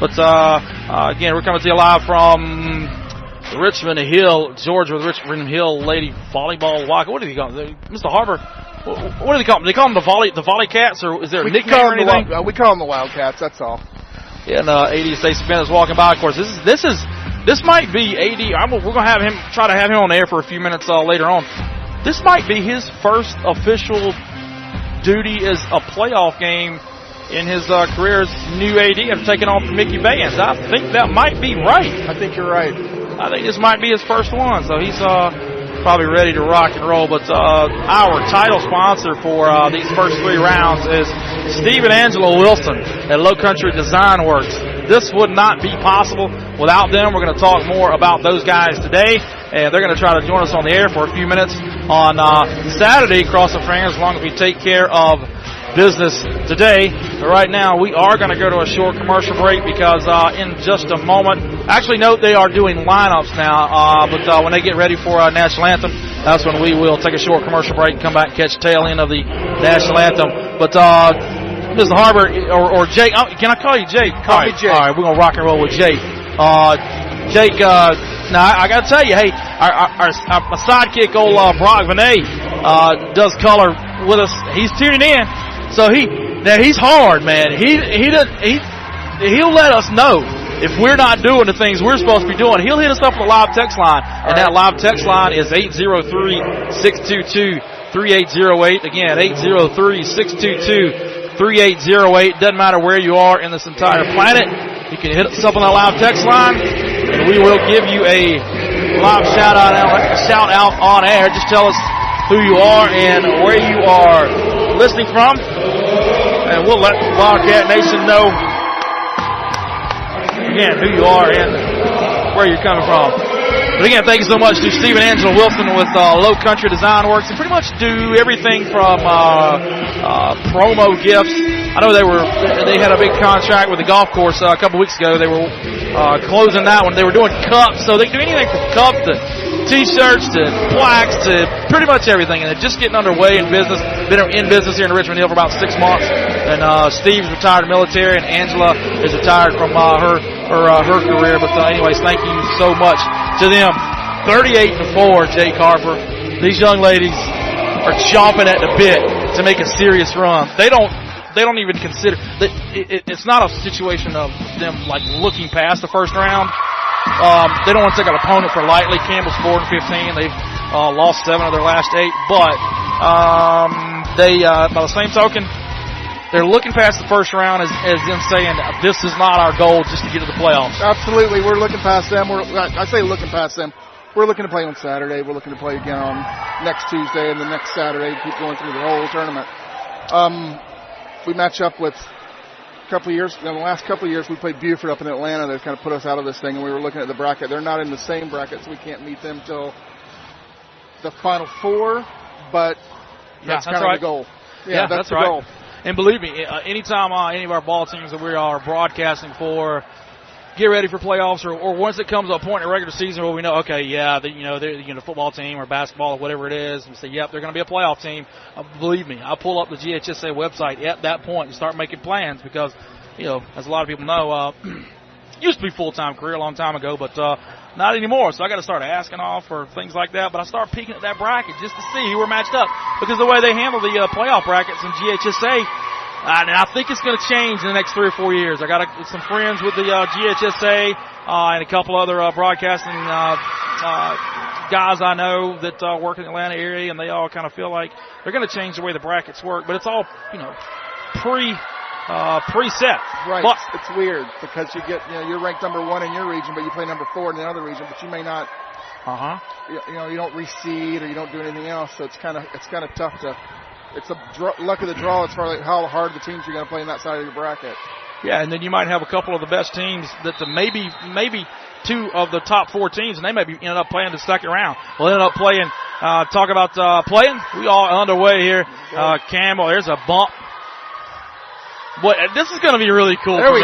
But again, we're coming to you live from Richmond Hill, Georgia, with Richmond Hill Lady Volleyball Walk. What do they call them? Mr. Harper, what do they call them? Do they call them the Volley Cats, or is there a nickname or anything? We call them the Wildcats, that's all. Yeah, and AD Stacey Bennett is walking by. Of course, this might be AD. We're going to try to have him on the air for a few minutes later on. This might be his first official duty as a playoff game in his career as new AD after taking on Mickey Bayans. I think that might be right. I think you're right. I think this might be his first one, so he's probably ready to rock and roll. But our title sponsor for these first 3 rounds is Steve and Angela Wilson at Low Country Design Works. This would not be possible without them. We're going to talk more about those guys today, and they're going to try to join us on the air for a few minutes on Saturday, cross the fingers, as long as we take care of business today. But right now, we are going to go to a short commercial break because in just a moment, actually, no, they are doing lineups now, but when they get ready for National Anthem, that's when we will take a short commercial break and come back and catch the tail end of the National Anthem. But Mr. Harper or Jake, can I call you Jake? Call me Jake. All right, we're going to rock and roll with Jake. Jake, now I got to tell you, hey, our sidekick, old Brock Vinay, does color with us. He's tuning in, so he's hard, man. He'll let us know if we're not doing the things we're supposed to be doing. He'll hit us up with a live text line, and that live text line is 803-622-3808. Again, 803-622-3808. Doesn't matter where you are in this entire planet. You can hit us up on that live text line, and we will give you a live shout out on air. Just tell us who you are and where you are listening from, and we'll let Wildcat Nation know again who you are and where you're coming from. But again, thank you so much to Steve and Angela Wilson with Low Country Design Works. They pretty much do everything from promo gifts. I know they had a big contract with the golf course a couple weeks ago. They were closing that one. They were doing cups, so they can do anything from cups to T-shirts to plaques to pretty much everything. And they're just getting underway in business. Been in business here in Richmond Hill for about 6 months. And Steve's retired military, and Angela is retired from her career. But anyways, thank you so much to them. 38-4, Jake Harper. These young ladies are chomping at the bit to make a serious run. They don't even consider that it's not a situation of them like looking past the first round. They don't want to take an opponent for lightly. Campbell scored 15. They've lost 7 of their last 8, but by the same token, they're looking past the first round as them saying this is not our goal just to get to the playoffs. Absolutely, we're looking past them. I say looking past them. We're looking to play on Saturday. We're looking to play again on next Tuesday and the next Saturday. Keep going through the whole tournament. We match up with the last couple of years we played Buford up in Atlanta. They've kind of put us out of this thing, and we were looking at the bracket. They're not in the same bracket, so we can't meet them till the Final Four, but that's kind of the goal. Yeah, that's the goal. And believe me, anytime any of our ball teams that we are broadcasting for get ready for playoffs, or once it comes to a point in the regular season where we know, okay, they're the football team or basketball or whatever it is, and say, yep, they're going to be a playoff team. Believe me, I'll pull up the GHSA website at that point and start making plans because, as a lot of people know, used to be a full-time career a long time ago, but not anymore. So I got to start asking off for things like that. But I start peeking at that bracket just to see who we're matched up because the way they handle the playoff brackets in GHSA. And I think it's going to change in the next 3 or 4 years. I got some friends with the GHSA and a couple other broadcasting guys I know that work in the Atlanta area, and they all kind of feel like they're going to change the way the brackets work. But it's all preset. Right. But it's weird because you get you're ranked number 1 in your region, but you play number 4 in the other region, but you may not. You don't reseed or you don't do anything else, so it's kind of tough to. It's a luck of the draw as far as how hard the teams are going to play in that side of your bracket. Yeah, and then you might have a couple of the best teams that maybe 2 of the top 4 teams, and they may be ended up playing the second round. We'll end up playing. Talk about playing. We all underway here. Campbell, there's a bump. Boy, this is going to be really cool for me.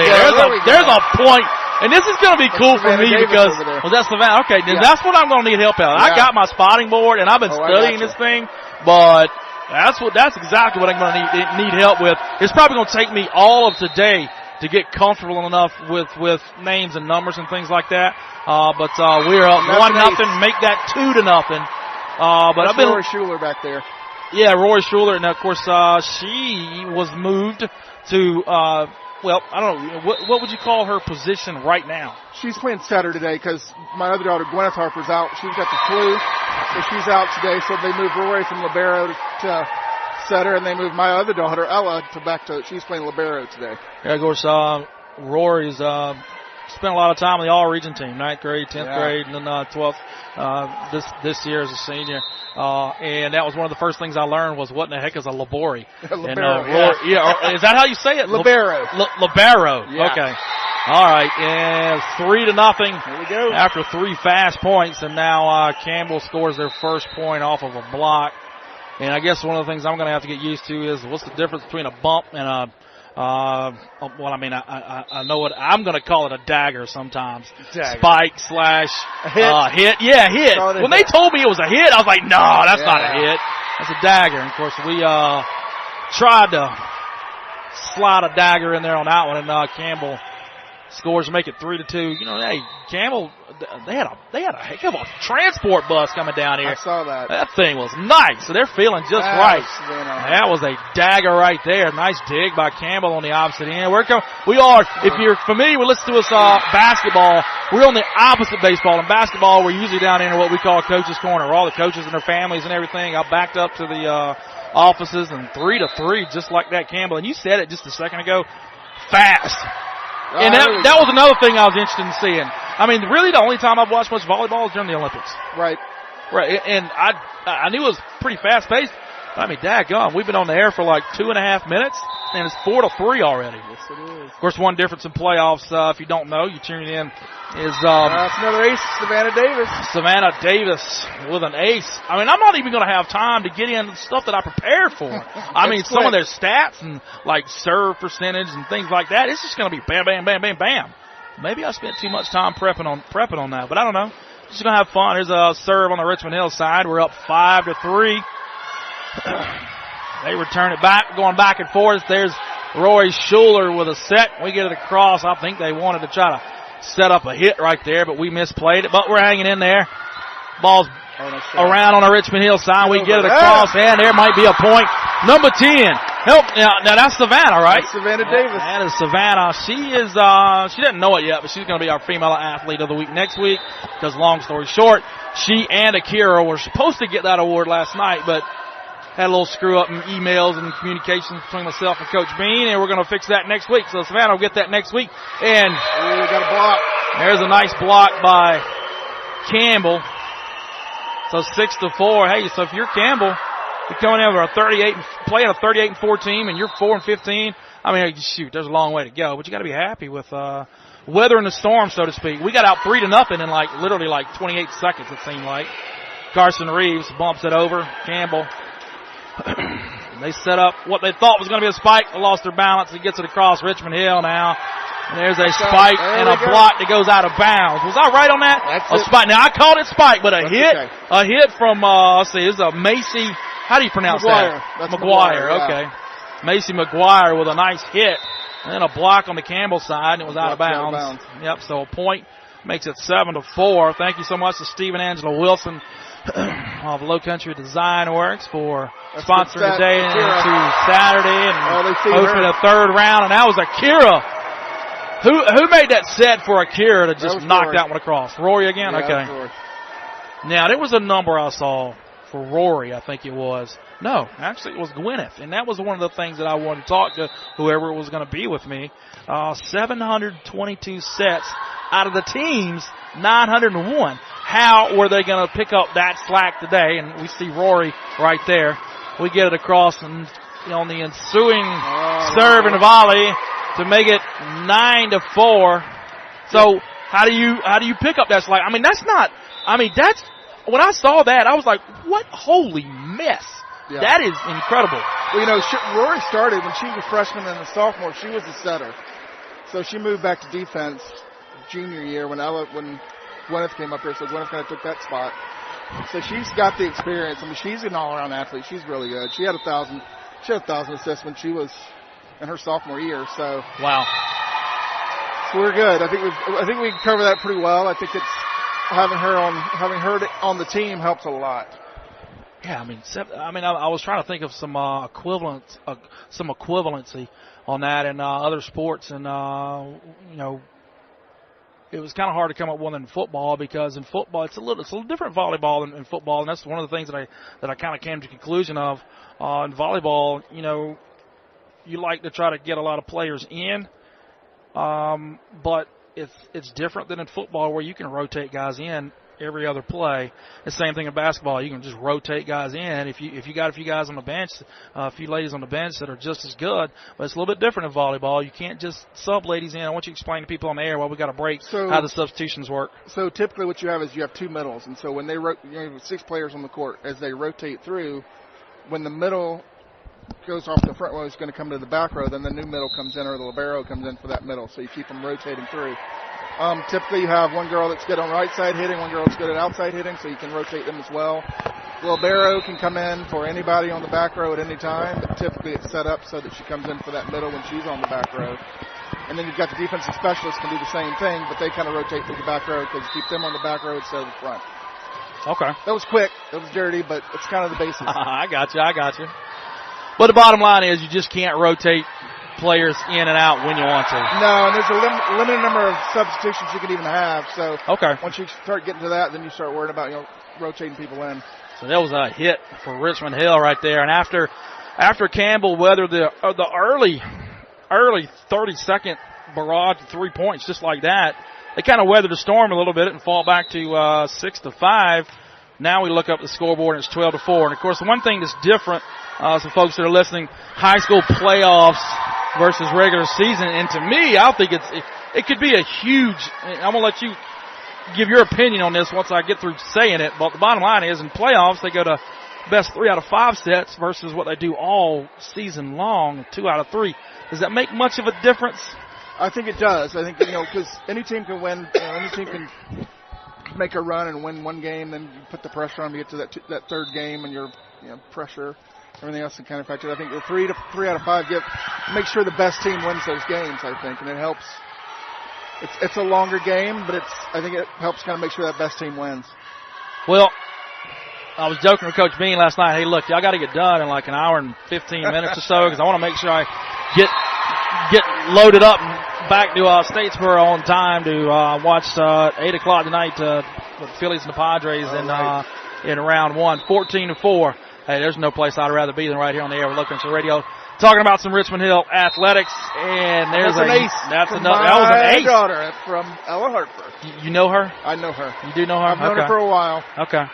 There's a point. And this is going to be cool for me because, that's the van. Okay, then that's what I'm going to need help out. I got my spotting board, and I've been studying this thing, but that's exactly what I'm going to need help with. It's probably going to take me all of today to get comfortable enough with names and numbers and things like that. But we're up 1-0. Make that 2-0. But I've been Rory Schuler back there. Yeah, Rory Schuler, and of course she was moved to. Well, I don't know. What would you call her position right now? She's playing setter today because my other daughter, Gwyneth Harper's out. She's got the flu, so she's out today. So they moved Rory from libero to setter, and they moved my other daughter, Ella, back to. She's playing libero today. Yeah, of course, Rory's spent a lot of time on the all-region team, 9th grade, 10th grade, and then 12th this year as a senior. And that was one of the first things I learned was what in the heck is a labori? Libero, and, is that how you say it? Libero. Libero. Yeah. Okay. All right, and 3-0. Here we go. After 3 fast points, and now Campbell scores their first point off of a block. And I guess one of the things I'm going to have to get used to is what's the difference between a bump and a well, I mean, I know what I'm going to call it, a dagger sometimes. Dagger. Spike / hit. Yeah, hit. When they told me it was a hit, I was like, no, that's not a hit. That's a dagger. And of course, we tried to slide a dagger in there on that one, and Campbell scores to make it 3-2. You know, hey, Campbell, they had a heck of a transport bus coming down here. I saw that. That thing was nice, so they're feeling just right. That was a dagger right there. Nice dig by Campbell on the opposite end. If you're familiar with listening to us basketball, we're on the opposite baseball. In basketball, we're usually down in what we call Coach's Corner, where all the coaches and their families and everything are backed up to the offices, and 3-3, just like that, Campbell. And you said it just a second ago, fast. And that was another thing I was interested in seeing. I mean, really the only time I've watched much volleyball is during the Olympics. Right. And I knew it was pretty fast-paced. I mean, daggone, we've been on the air for like 2.5 minutes, and it's 4-3 already. Yes, it is. Of course, one difference in playoffs, if you don't know, you tune in, is that's another ace, Savannah Davis. Savannah Davis with an ace. I mean, I'm not even going to have time to get into the stuff that I prepared for. I mean, some of their stats and like serve percentage and things like that. It's just going to be bam, bam, bam, bam, bam. Maybe I spent too much time prepping on that, but I don't know. Just going to have fun. Here's a serve on the Richmond Hill side. We're up 5-3. They return it back, going back and forth. There's Rory Schuler with a set. We get it across. I think they wanted to try to set up a hit right there, but we misplayed it. But we're hanging in there. Ball's around on the Richmond Hill side. We get it across, and there might be a point. Number 10. Help. Now that's Savannah, right? That's Savannah Davis. That is Savannah. She doesn't know it yet, but she's going to be our female athlete of the week next week. Because long story short, she and Akira were supposed to get that award last night, but had a little screw up in emails and communications between myself and Coach Bean, and we're going to fix that next week. So Savannah will get that next week. And we got a block. There's a nice block by Campbell. So 6-4. Hey, so if you're Campbell, you're coming in with playing a 38-4 team, and you're 4-15. I mean, shoot, there's a long way to go, but you got to be happy with weathering the storm, so to speak. We got out 3-0 in literally 28 seconds. It seemed like. Carson Reeves bumps it over. Campbell. They set up what they thought was going to be a spike. They lost their balance. He gets it across Richmond Hill now. And there's a spike and a block that goes out of bounds. Was I right on that? That's a spike. Now I called it spike, but a hit from let's see, this is a Macy. How do you pronounce McGuire. that? McGuire. Yeah. Okay. Macy McGuire with a nice hit, and then a block on the Campbell side, and it was out of bounds. Yep. So a point makes it 7-4. Thank you so much to Steve and Angela Wilson of Low Country Design Works for sponsoring the day into Saturday and hosting a third round. And that was Akira. Who made that set for Akira to just knock that one across? Rory again? Yeah, okay. Now, there was a number I saw for Rory, I think it was. No, actually it was Gwyneth. And that was one of the things that I wanted to talk to whoever was going to be with me. 722 sets out of the team's 901. How were they going to pick up that slack today? And we see Rory right there. We get it across and on the ensuing serve and volley to make it 9-4. So how do you pick up that slack? I mean, that's when I saw that, I was like, what holy mess. Yeah. That is incredible. Well, Rory started when she was a freshman and a sophomore. She was a setter. So she moved back to defense junior year when Gwyneth came up here, so Gwyneth kind of took that spot. So she's got the experience. I mean, she's an all-around athlete. She's really good. She had 1,000 assists when she was in her sophomore year. So wow. So we're good. I think we can cover that pretty well. I think it's having her on the team helps a lot. Yeah, I was trying to think of some equivalency on that in other sports, and it was kind of hard to come up with one in football, because in football it's a little different volleyball than in football, and that's one of the things that I kind of came to the conclusion of. In volleyball, you like to try to get a lot of players in, but it's different than in football, where you can rotate guys in every other play. The same thing in basketball. You can just rotate guys in. If you got a few guys on the bench, a few ladies on the bench that are just as good, but it's a little bit different in volleyball. You can't just sub ladies in. I want you to explain to people on the air while we got a break how the substitutions work. So typically what you have is you have two middles, and so when they you have 6 players on the court, as they rotate through, when the middle goes off the front row, is going to come to the back row, then the new middle comes in, or the libero comes in for that middle. So you keep them rotating through. Typically you have one girl that's good on right side hitting, one girl that's good at outside hitting, so you can rotate them as well. The libero can come in for anybody on the back row at any time, but typically it's set up so that she comes in for that middle when she's on the back row. And then you've got the defensive specialist can do the same thing, but they kind of rotate through the back row because you keep them on the back row instead of the front. Okay. That was quick. That was dirty, but it's kind of the basics. I got you. But the bottom line is you just can't rotate players in and out when you want to. No, and there's a limited number of substitutions you can even have. So okay. Once you start getting to that, then you start worrying about rotating people in. So that was a hit for Richmond Hill right there. And after Campbell weathered the early 30-second barrage of 3 points just like that, they kind of weathered the storm a little bit and fall back to 6-5. Now we look up the scoreboard and it's 12-4. And of course, the one thing that's different, some folks that are listening, high school playoffs versus regular season, and to me, I think it could be a huge. I'm gonna let you give your opinion on this once I get through saying it. But the bottom line is, in playoffs, they go to best 3 out of 5 sets versus what they do all season long, 2 out of 3. Does that make much of a difference? I think it does. I think because any team can win. Any team can make a run and win one game, then you put the pressure on to get to that third game, and your pressure. Everything else can kind of factor. I think the 3 out of 5 make sure the best team wins those games. I think, and it helps. It's a longer game, but I think it helps kind of make sure that best team wins. Well, I was joking with Coach Bean last night. Hey, look, y'all got to get done in like an hour and 15 minutes or so, because I want to make sure I get loaded up and back to Statesboro on time to watch 8 o'clock tonight the Phillies and the Padres in round 1, 14-4. Hey, there's no place I'd rather be than right here on the air with Low Country Radio, talking about some Richmond Hill athletics. And there's an ace. That was an ace. Daughter. That's from Ella Harper. You know her? I know her. You do know her? I've known her for a while. Okay.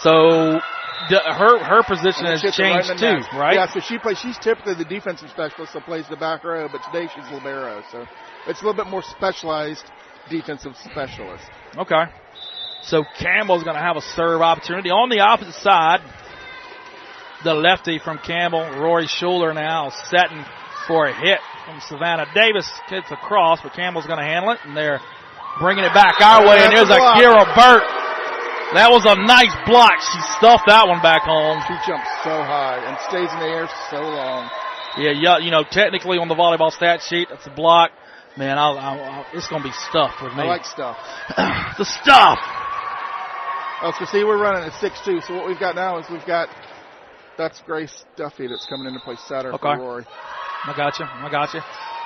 So her position has changed too, right? Yeah. So she's typically the defensive specialist that plays the back row, but today she's libero. So it's a little bit more specialized defensive specialist. Okay. So Campbell's going to have a serve opportunity. On the opposite side, the lefty from Campbell, Rory Schuler, now setting for a hit from Savannah Davis. Hits across, but Campbell's going to handle it, and they're bringing it back our way, and there's Akira Burt. That was a nice block. She stuffed that one back home. She jumps so high and stays in the air so long. Yeah, technically on the volleyball stat sheet, that's a block. Man, it's going to be stuffed with me. I like stuff. The stuff. Oh, so see, we're running at 6-2. So what we've got now is that's Grace Duffy that's coming in to play setter for Rory. I got you.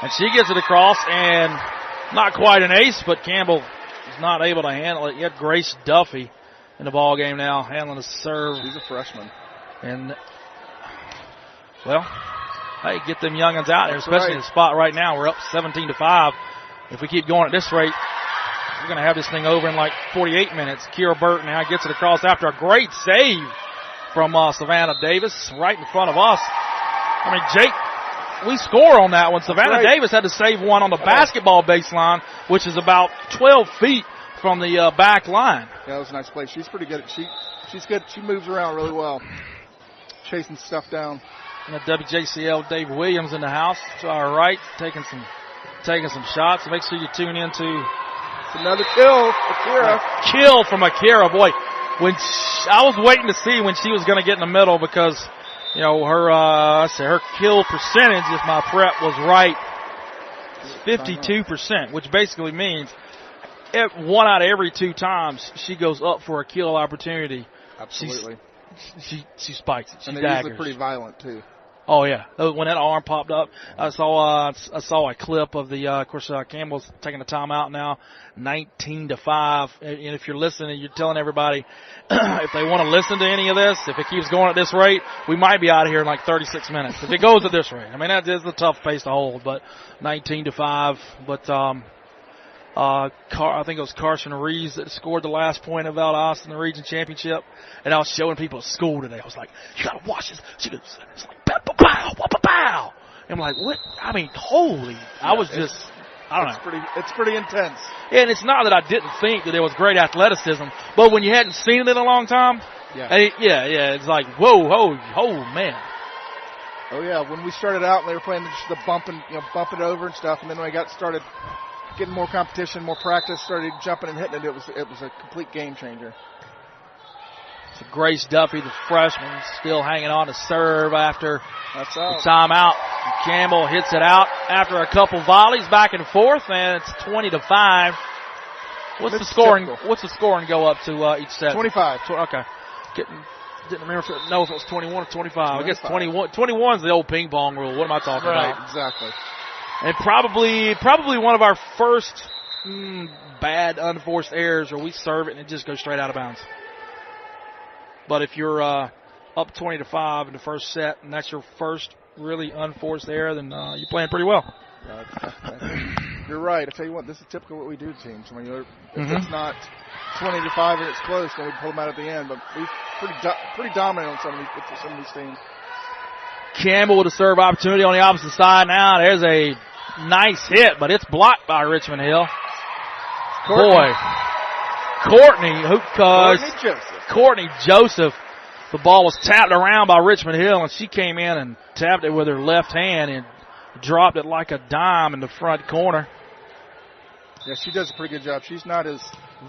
And she gets it across, and not quite an ace, but Campbell is not able to handle it. You have Grace Duffy in the ball game now, handling the serve. She's a freshman. And, well, hey, get them youngins out there, especially in the spot right now. We're up 17-5. If we keep going at this rate, we're going to have this thing over in like 48 minutes. Kira Burt now gets it across after a great save from Savannah Davis right in front of us. I mean, Jake, we score on that one. Savannah Davis had to save one on the basketball baseline, which is about 12 feet from the back line. Yeah, that was a nice play. She's pretty good. She's good. She moves around really well, chasing stuff down. And the WJCL Dave Williams in the house to our right, taking some shots. Make sure you tune in to another kill, Akira. Kill from Akira. Boy, I was waiting to see when she was going to get in the middle, because her kill percentage, if my prep was right, 52%, which basically means 1 out of every 2 times she goes up for a kill opportunity. Absolutely. She spikes it. She and they're daggers. usually pretty violent, too. Oh, yeah. When that arm popped up, I saw a clip of of course, Campbell's taking the timeout now, 19-5. And if you're listening, you're telling everybody, if they want to listen to any of this, if it keeps going at this rate, we might be out of here in like 36 minutes. If it goes at this rate. I mean, that is a tough pace to hold, but 19-5. But, I think it was Carson Reeves that scored the last point of Valdosta in the region championship. And I was showing people at school today. I was like, you got to watch this. She goes, it's like, pow, pow, pow, pow, pow. And I'm like, what? I mean, holy. I don't know. It's pretty intense. And it's not that I didn't think that there was great athleticism, but when you hadn't seen it in a long time, it's like, whoa, man. Oh, yeah. When we started out, they were playing just the bump it over and stuff. And then when we started getting more competition, more practice, started jumping and hitting it, it was a complete game changer. So Grace Duffy, the freshman, still hanging on to serve after the timeout. Campbell hits it out after a couple volleys back and forth, and it's 20-5. What's the scoring go up to each set? 25. Okay. Didn't remember if it was 21 or 25. I guess 21. 21 is the old ping pong rule. What am I talking about? Exactly. And probably one of our first bad unforced errors where we serve it and it just goes straight out of bounds. But if you're up 20-5 in the first set and that's your first really unforced error, then you're playing pretty well. You're right. I tell you what, this is typical what we do to teams. I mean, if it's not 20-5 and it's close, then we pull them out at the end. But we're pretty dominant on some of these teams. Campbell with a serve opportunity on the opposite side now. There's a nice hit, but it's blocked by Richmond Hill. Courtney Joseph. The ball was tapped around by Richmond Hill, and she came in and tapped it with her left hand and dropped it like a dime in the front corner. Yeah, she does a pretty good job. She's not as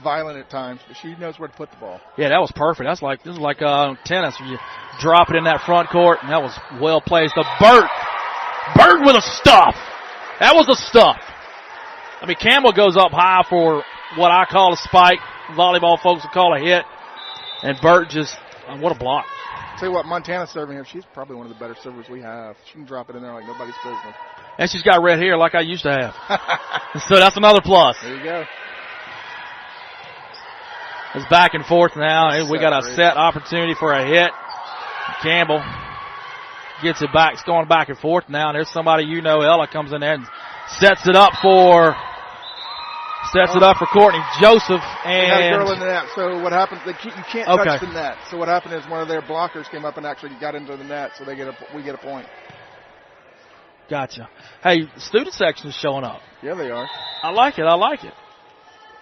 violent at times, but she knows where to put the ball. Yeah, that was perfect. This is like tennis. You drop it in that front court, and that was well placed. Burt with a stuff. That was a stuff. I mean, Campbell goes up high for what I call a spike. Volleyball folks would call a hit. And Burt just, what a block. Tell you what, Montana serving here, she's probably one of the better servers we have. She can drop it in there like nobody's business. And she's got red hair like I used to have. So that's another plus. There you go. It's back and forth now. We got a set opportunity for a hit. Campbell gets it back. It's going back and forth now. And there's somebody Ella comes in there and sets it up for Courtney Joseph. And they had a girl in the net. So what happens? You can't touch the net. So what happened is one of their blockers came up and actually got into the net. So we get a point. Gotcha. Hey, student section is showing up. Yeah, they are. I like it.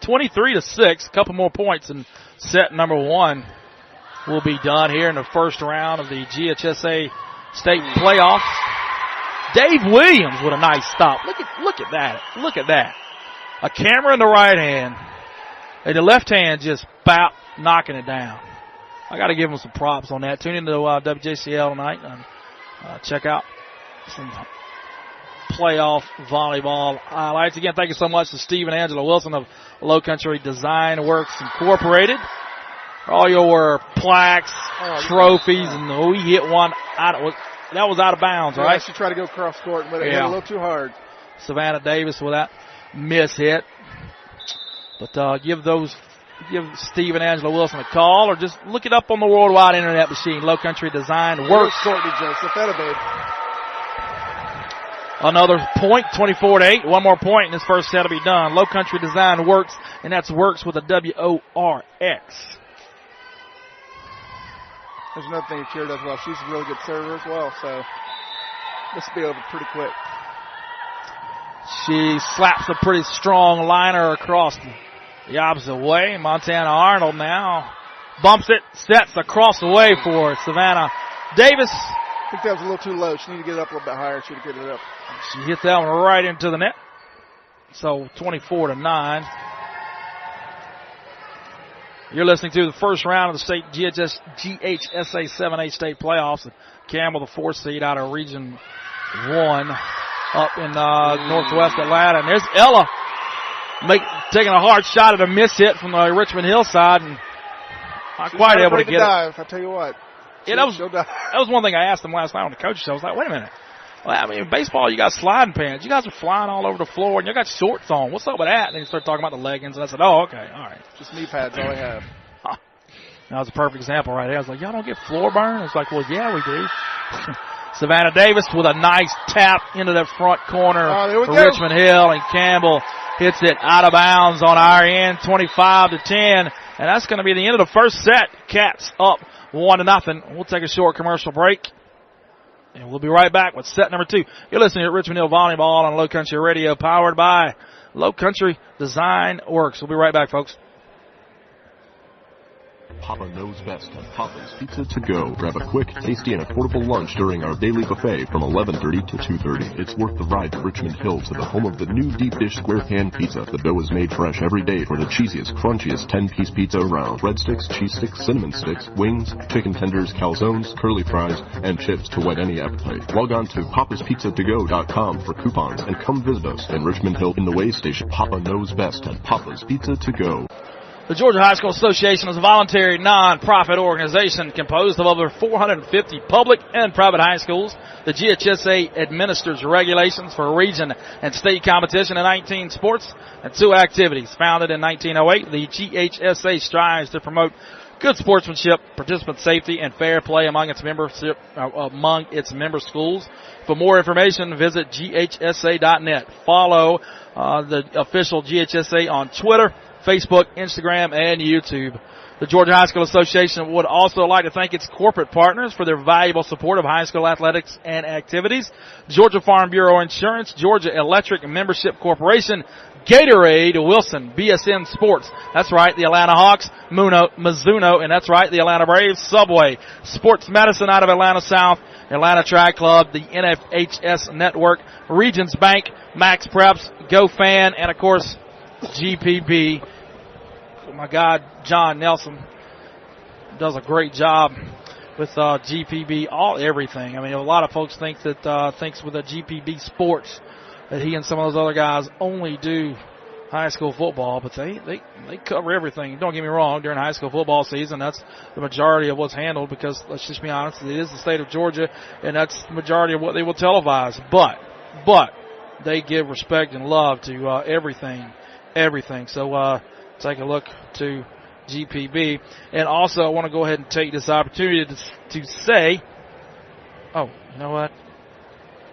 23-6. A couple more points in set number 1 will be done here in the first round of the GHSA state playoffs. Dave Williams with a nice stop. Look at that. A camera in the right hand, and the left hand just knocking it down. I got to give him some props on that. Tune into WJCL tonight and check out some playoff volleyball highlights. Again, thank you so much to Steve and Angela Wilson of Low Country Design Works Incorporated. All your plaques, trophies, and we hit one that was out of bounds, right? She tried to go cross court, but it hit a little too hard. Savannah Davis with that miss hit. But give Steve and Angela Wilson a call, or just look it up on the worldwide internet machine. Low Country Design Works. Courtney Joseph, that babe. Another point, 24-8. One more point, and this first set will be done. Low Country Design Works, and that's Works with a W-O-R-X. There's another thing Akira does well. She's a really good server as well, so this will be over pretty quick. She slaps a pretty strong liner across the opposite way. Montana Arnold now bumps it, sets across the way for Savannah Davis. I think that was a little too low. She needed to get it up a little bit higher. She would get it up. She hit that one right into the net. So 24-9. You're listening to the first round of the state GHSA 7A state playoffs. Campbell, the 4th seed out of Region 1. up in northwest Atlanta. And there's Ella taking a hard shot at a miss hit from the Richmond Hill side, and not quite able to get dive, I tell you what. Yeah, that was one thing I asked them last night on the coach's show. I was like, wait a minute. Well, I mean, in baseball, you got sliding pants. You guys are flying all over the floor, and you got shorts on. What's up with that? And they started talking about the leggings, and I said, oh, okay, all right. Just knee pads, all I have. That was a perfect example right there. I was like, y'all don't get floor burn? It's like, well, yeah, we do. Savannah Davis with a nice tap into the front corner for Richmond Hill, and Campbell hits it out of bounds on our end, 25-10, and that's going to be the end of the first set. Cats up 1-0. We'll take a short commercial break, and we'll be right back with set number 2. You're listening to Richmond Hill Volleyball on Low Country Radio, powered by Low Country Design Works. We'll be right back, folks. Papa knows best at Papa's Pizza to Go. Grab a quick, tasty, and affordable lunch during our daily buffet from 11:30 to 2:30. It's worth the ride to Richmond Hill, to the home of the new deep dish square pan pizza. The dough is made fresh every day for the cheesiest, crunchiest 10-piece pizza around. Breadsticks, cheese sticks, cinnamon sticks, wings, chicken tenders, calzones, curly fries, and chips to whet any appetite. Log on to papaspizzatogo.com for coupons and come visit us in Richmond Hill in the way station. Papa knows best at Papa's Pizza to Go. The Georgia High School Association is a voluntary, non-profit organization composed of over 450 public and private high schools. The GHSA administers regulations for region and state competition in 19 sports and 2 activities. Founded in 1908, the GHSA strives to promote good sportsmanship, participant safety, and fair play among its member schools. For more information, visit ghsa.net. Follow the official GHSA on Twitter, Facebook, Instagram, and YouTube. The Georgia High School Association would also like to thank its corporate partners for their valuable support of high school athletics and activities. Georgia Farm Bureau Insurance, Georgia Electric Membership Corporation, Gatorade, Wilson, BSN Sports. That's right, the Atlanta Hawks, Mizuno, and that's right, the Atlanta Braves, Subway, Sports Medicine out of Atlanta South, Atlanta Track Club, the NFHS Network, Regions Bank, Max Preps, GoFan, and of course, GPB. My God, John Nelson does a great job with GPB, everything. I mean, a lot of folks think that thinks with the GPB Sports that he and some of those other guys only do high school football, but they cover everything. Don't get me wrong, during high school football season, that's the majority of what's handled because, let's just be honest, it is the state of Georgia, and that's the majority of what they will televise. But they give respect and love to everything. So take a look to GPB. And also, I want to go ahead and take this opportunity to say, oh, you know what?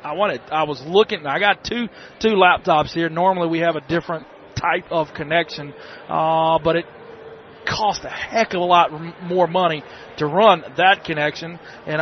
I was looking, I got two laptops here. Normally we have a different type of connection, but it cost a heck of a lot more money to run that connection. And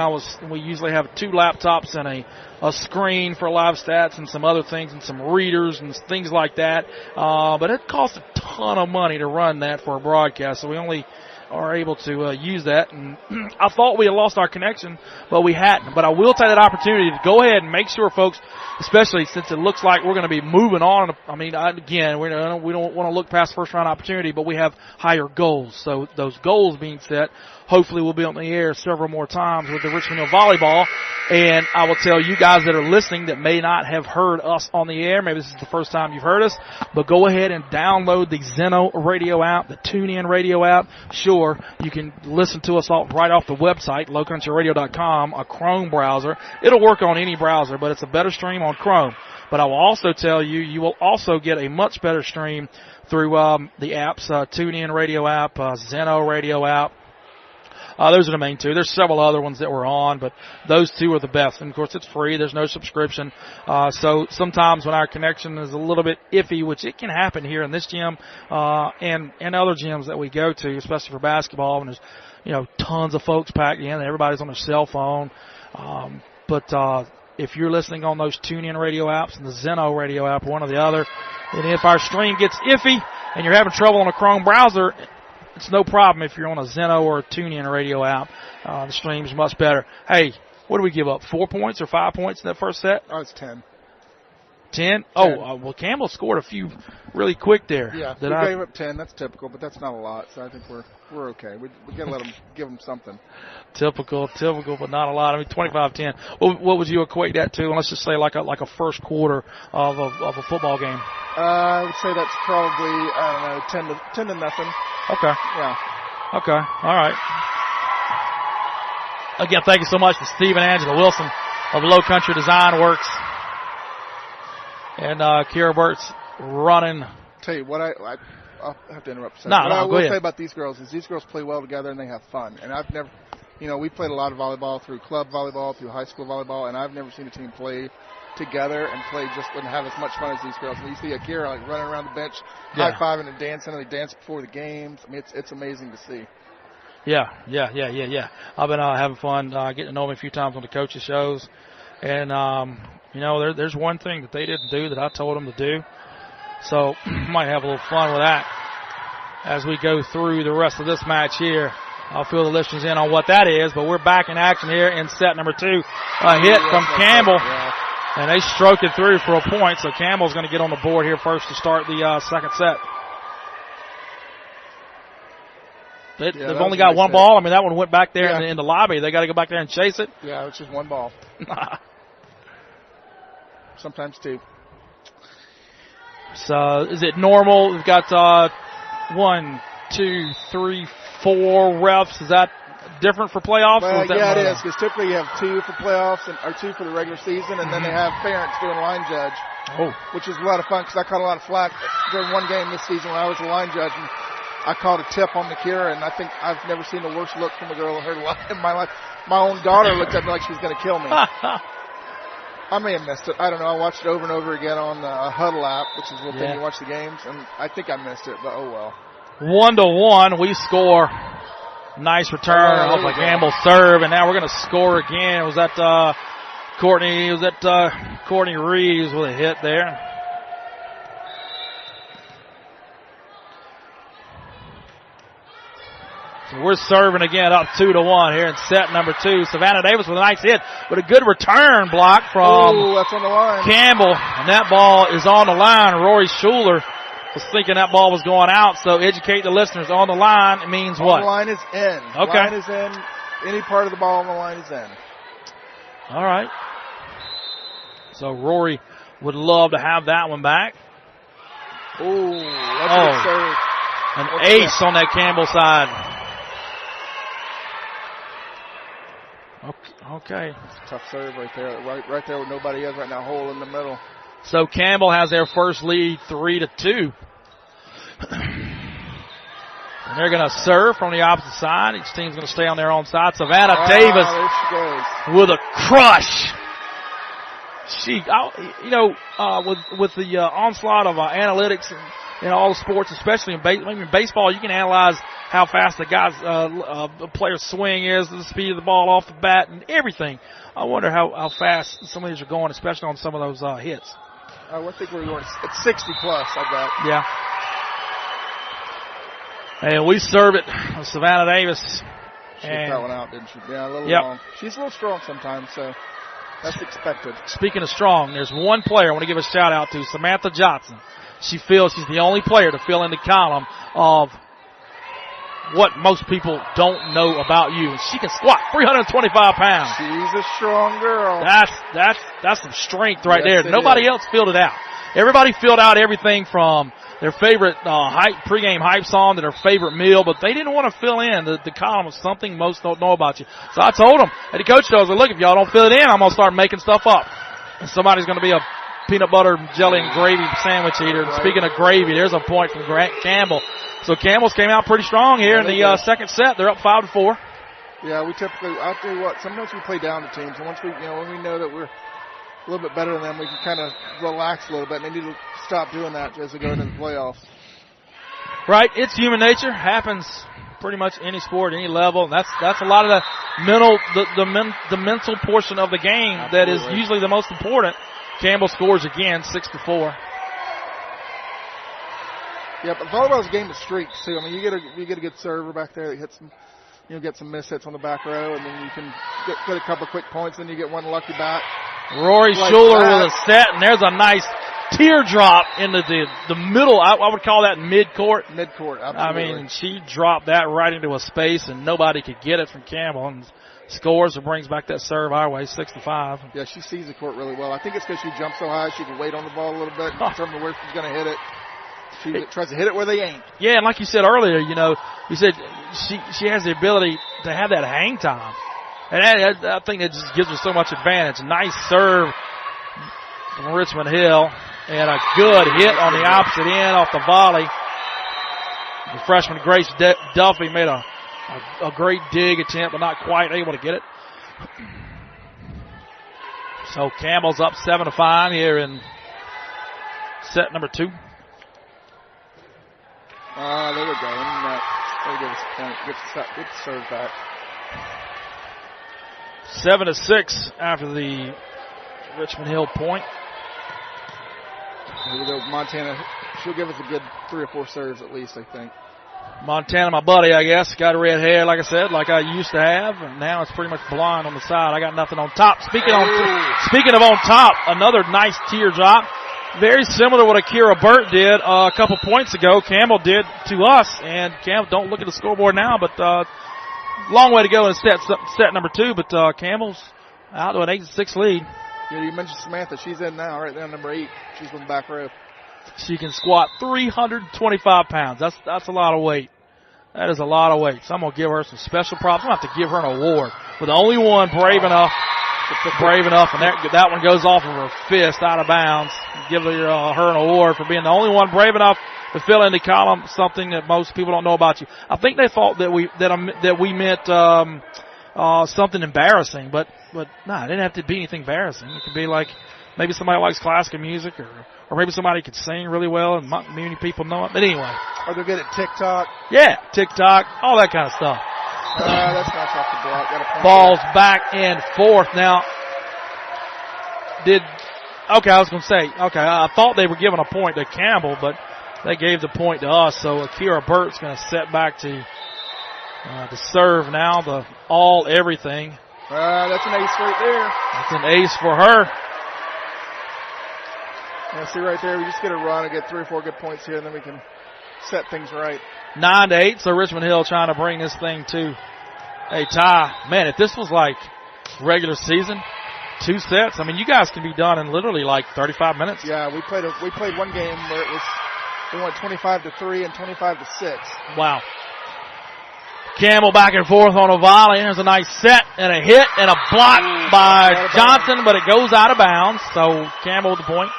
we usually have 2 laptops and a screen for live stats and some other things and some readers and things like that. But it costs a ton of money to run that for a broadcast, so we only are able to use that. And I thought we had lost our connection, but we hadn't. But I will take that opportunity to go ahead and make sure, folks, especially since it looks like we're going to be moving on. I mean, again, we don't want to look past first-round opportunity, but we have higher goals. So those goals being set, hopefully we'll be on the air several more times with the Richmond Hill Volleyball. And I will tell you guys that are listening that may not have heard us on the air, maybe this is the first time you've heard us, but go ahead and download the Zeno radio app, the TuneIn radio app. Sure, you can listen to us right off the website, lowcountryradio.com, a Chrome browser. It'll work on any browser, but it's a better stream on Chrome. But I will also tell you, you will also get a much better stream through the apps, TuneIn radio app, Zeno radio app. Those are the main 2. There's several other ones that we're on, but those 2 are the best. And, of course, it's free. There's no subscription. So sometimes when our connection is a little bit iffy, which it can happen here in this gym and other gyms that we go to, especially for basketball, and there's, tons of folks packed in. Everybody's on their cell phone. But if you're listening on those TuneIn radio apps and the Zeno radio app, one or the other, and if our stream gets iffy and you're having trouble on a Chrome browser, it's no problem if you're on a Zeno or a TuneIn radio app. The stream's much better. Hey, what do we give up, 4 points or 5 points in that first set? Oh, it's 10. 10? Oh, well, Campbell scored a few really quick there. Yeah, we gave up 10. That's typical, but that's not a lot, so I think we're okay. We got to give them something. Typical, but not a lot. I mean, 25-10. What would you equate that to? And let's just say like a first quarter of a football game. I would say that's probably, I don't know, 10 to nothing. Okay. Yeah. Okay. All right. Again, thank you so much to Steve and Angela Wilson of Low Country Design Works. And Kira Burt's running. Tell you what, I'll have to interrupt. What I will say about these girls is these girls play well together and they have fun. And I've never, we played a lot of volleyball through club volleyball, through high school volleyball, and I've never seen a team play together and have as much fun as these girls. And you see Akira running around the bench, high-fiving and dancing, and they dance before the games. I mean, it's amazing to see. Yeah. I've been having fun getting to know them a few times on the coaches' shows. And, there's one thing that they didn't do that I told them to do. So might have a little fun with that as we go through the rest of this match here. I'll fill the listeners in on what that is, but we're back in action here in set number 2. A hit from Campbell, and they stroke it through for a point, so Campbell's going to get on the board here first to start the second set. They've only got one ball. I mean, that one went back there in the lobby. They got to go back there and chase it. Yeah, it's just one ball. Sometimes 2. So is it normal? We've got 1, 2, 3, 4 refs. Is that different for playoffs? Well, yeah, it is, because typically you have 2 for playoffs or 2 for the regular season, and then they have parents doing line judge, which is a lot of fun, because I caught a lot of flack during one game this season when I was a line judge, and I called a tip on Nakira, and I think I've never seen a worse look from a girl in my life. My own daughter looked at me like she was going to kill me. I may have missed it. I don't know. I watched it over and over again on the Huddle app, which is a little thing you watch the games, and I think I missed it, but oh well. 1-1, we score. Nice return off a Campbell serve, and now we're going to score again. Was that Courtney Reeves with a hit there? So we're serving again up 2-1 here in set number 2. Savannah Davis with a nice hit, but a good return block from that's on the line. Campbell, and that ball is on the line. Rory Schuler was thinking that ball was going out, so educate the listeners. On the line, it means what? On the line is in. Okay. Line is in. Any part of the ball on the line is in. All right. So Rory would love to have that one back. That's a good serve. An ace on that Campbell side. Okay. It's a tough serve right there. Right there with nobody else right now, hole in the middle. So Campbell has their first lead 3-2. And they're going to serve from the opposite side. Each team's going to stay on their own side. Savannah Davis there she goes. with a crush. With the onslaught of analytics in all the sports, especially in baseball, you can analyze how fast the player's swing is, the speed of the ball off the bat, and everything. I wonder how fast some of these are going, especially on some of those hits. I think we're going at 60 plus, I bet. Yeah. And we serve it, Savannah Davis. She hit that one out, didn't she? Yeah, a little long. She's a little strong sometimes, so that's expected. Speaking of strong, there's one player I want to give a shout out to, Samantha Johnson. She feels she's the only player to fill in the column of what most people don't know about you. She can squat 325 pounds. She's a strong girl. That's some strength right there. Nobody else filled it out. Everybody filled out everything from their favorite pregame hype song to their favorite meal, but they didn't want to fill in the column of something most don't know about you. So I told them, and the coach tells me, look, if y'all don't fill it in, I'm going to start making stuff up. And somebody's going to be a peanut butter, jelly, and gravy sandwich eater. And speaking of gravy, there's a point from Campbell. So Campbell's came out pretty strong here in the second set. They're up 5-4. Yeah, I'll tell you what, sometimes we play down to teams, and once when we know that we're a little bit better than them, we can kind of relax a little bit, and they need to stop doing that as they go into the playoffs. Right, it's human nature. Happens pretty much any sport, any level. And that's a lot of the mental portion of the game. Absolutely. That is usually the most important. Campbell scores again, 6-4. Yeah, but volleyball's a game of streaks too. I mean, you get a good server back there that hits some, get some miss hits on the back row, and then you can get a couple of quick points, and you get one lucky back. Rory Schuler with a set, and there's a nice teardrop into the middle. I would call that mid-court. Mid-court, absolutely. I mean, she dropped that right into a space, and nobody could get it from Campbell. And scores and brings back that serve our way, 6-5. Yeah, she sees the court really well. I think it's because she jumps so high, she can wait on the ball a little bit and determine where she's going to hit it. She tries to hit it where they ain't. Yeah, and like you said earlier, you said she has the ability to have that hang time. And I think that just gives her so much advantage. Nice serve from Richmond Hill. And a good hit on the opposite end off the volley. The freshman Grace Duffy made a great dig attempt, but not quite able to get it. So Campbell's up 7-5 here in set number 2. There we go. That'll give us a point. Good serve back. 7-6 after the Richmond Hill point. Here we go. Montana, she'll give us a good 3 or 4 serves at least, I think. Montana, my buddy, I guess, got red hair, like I said, like I used to have, and now it's pretty much blonde on the side. I got nothing on top. Speaking of on top, another nice teardrop. Very similar to what Akira Burt did a couple points ago. Campbell did to us, and Campbell, don't look at the scoreboard now, but long way to go in set number 2, but Campbell's out to an 8-6 lead. Yeah, you mentioned Samantha. She's in now, right there, number 8. She's on the back row. She can squat 325 pounds. That's a lot of weight. That is a lot of weight. So I'm going to give her some special props. I'm going to have to give her an award. But the only one brave enough, and that one goes off of her fist out of bounds. Give her an award for being the only one brave enough to fill in the column, something that most people don't know about you. I think they thought that we meant something embarrassing, but no, it didn't have to be anything embarrassing. It could be like maybe somebody likes classical music, or maybe somebody could sing really well and many people know it. But anyway. Or they're good at TikTok. Yeah, TikTok, all that kind of stuff. That's nice off the block. Got a point Ball's there. back and forth. Now, I thought they were giving a point to Campbell, but they gave the point to us. So Akira Burt's going to set back to serve now, the everything. That's an ace right there. That's an ace for her. Yeah, see right there, we just get a run and get 3 or 4 good points here, and then we can set things right. 9-8, so Richmond Hill trying to bring this thing to a tie. Man, if this was like regular season, 2 sets, I mean, you guys can be done in literally like 35 minutes. Yeah, we played one game where we went 25-3 and 25-6. Wow. Campbell back and forth on a volley. There's a nice set and a hit and a block by Johnson, but it goes out of bounds. So Campbell with the point.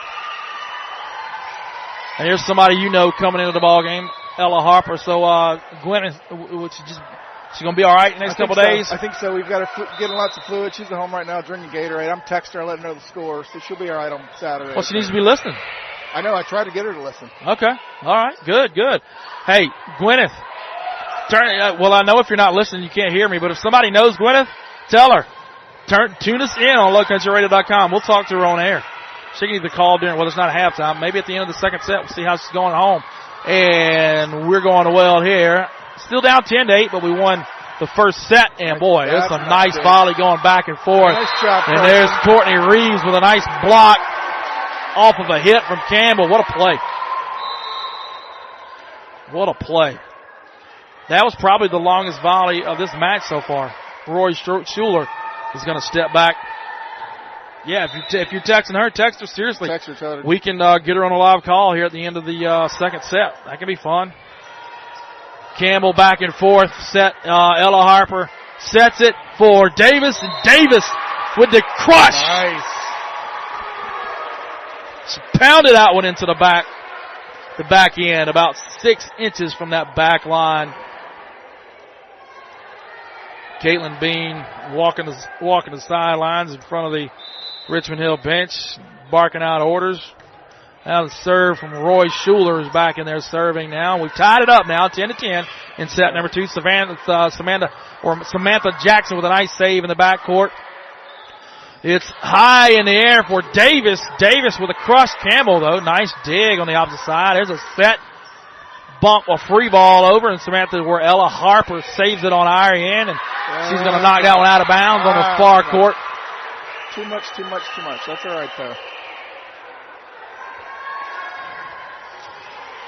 And here's somebody coming into the ball game, Ella Harper. So Gwen, she's going to be all right in the next couple days? I think so. We've got her getting lots of fluid. She's at home right now drinking Gatorade. I'm texting her, letting her know the score, so she'll be all right on Saturday. Well, she needs to be listening. I know. I tried to get her to listen. Okay. All right. Good. Hey, Gwyneth. Well, I know if you're not listening, you can't hear me, but if somebody knows Gwyneth, tell her. Tune us in on lowcountryradio.com. We'll talk to her on air. She can either call it's not halftime. Maybe at the end of the second set, we'll see how she's going home. And we're going well here. Still down 10-8, but we won the first set. And boy, it's a nice volley going back and forth. Nice job, and there's Courtney Reeves with a nice block off of a hit from Campbell. What a play. What a play. That was probably the longest volley of this match so far. Roy Schuler is going to step back. Yeah, if you're texting her, text her seriously. Text her, tell her. We can get her on a live call here at the end of the second set. That can be fun. Campbell back and forth. Set. Ella Harper sets it for Davis, and Davis with the crush. Nice. She pounded that one into the back end, about 6 inches from that back line. Caitlin Bean walking the sidelines in front of the Richmond Hill bench, barking out orders. Now the serve from Roy Schuler is back in there serving now. We've tied it up now, 10-10 in set number 2. Samantha Jackson with a nice save in the backcourt. It's high in the air for Davis. Davis with a crush. Campbell, though, nice dig on the opposite side. There's a set bump, a free ball over, and Samantha where Ella Harper saves it on our end, and she's going to knock that one out of bounds on the far court. Too much. That's all right, though.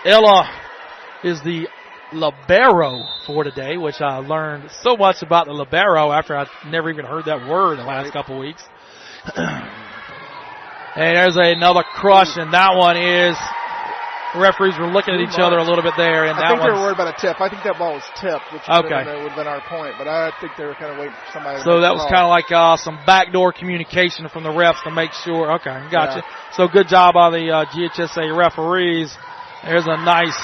Ella is the libero for today, which I learned so much about the libero after I never even heard that word in the last couple of weeks. And there's another crush, and that one is, referees were looking at each other a little bit there. And I think they were worried about a tip. I think that ball was tipped, which would have been our point, but I think they were kind of waiting for somebody to So that was kind of like some backdoor communication from the refs to make sure. Okay, gotcha. Yeah. So good job by the GHSA referees. There's a nice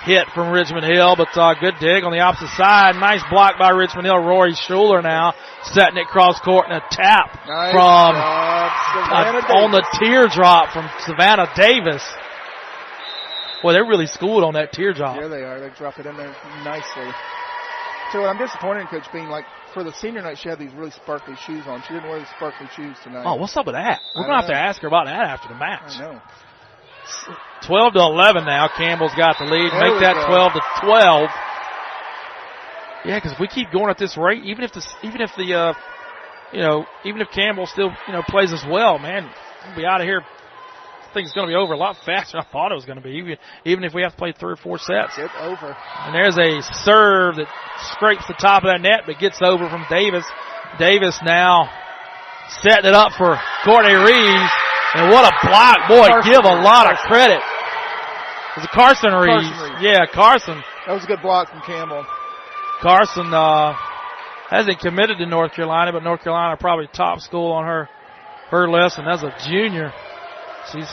hit from Richmond Hill, but good dig on the opposite side. Nice block by Richmond Hill. Rory Schuler now setting it cross court and a tap from on the teardrop from Savannah Davis. Boy, they're really schooled on that teardrop. Yeah, they are. They drop it in there nicely. So what I'm disappointed in Coach Bean, like for the senior night, she had these really sparkly shoes on. She didn't wear the sparkly shoes tonight. Oh, what's up with that? We're going to have to ask her about that after the match. I know. 12-11 now. Campbell's got the lead. Make that 12-12. Yeah, because if we keep going at this rate, even if Campbell still plays as well, man, we'll be out of here. I think it's going to be over a lot faster than I thought it was going to be. Even if we have to play 3 or 4 sets. It's over. And there's a serve that scrapes the top of that net, but gets over from Davis. Davis now setting it up for Courtney Reeves. And what a block. Boy, give a lot of credit. It was Carson Reeves. Yeah, Carson. That was a good block from Campbell. Carson hasn't committed to North Carolina, but North Carolina probably top school on her list. And as a junior, she's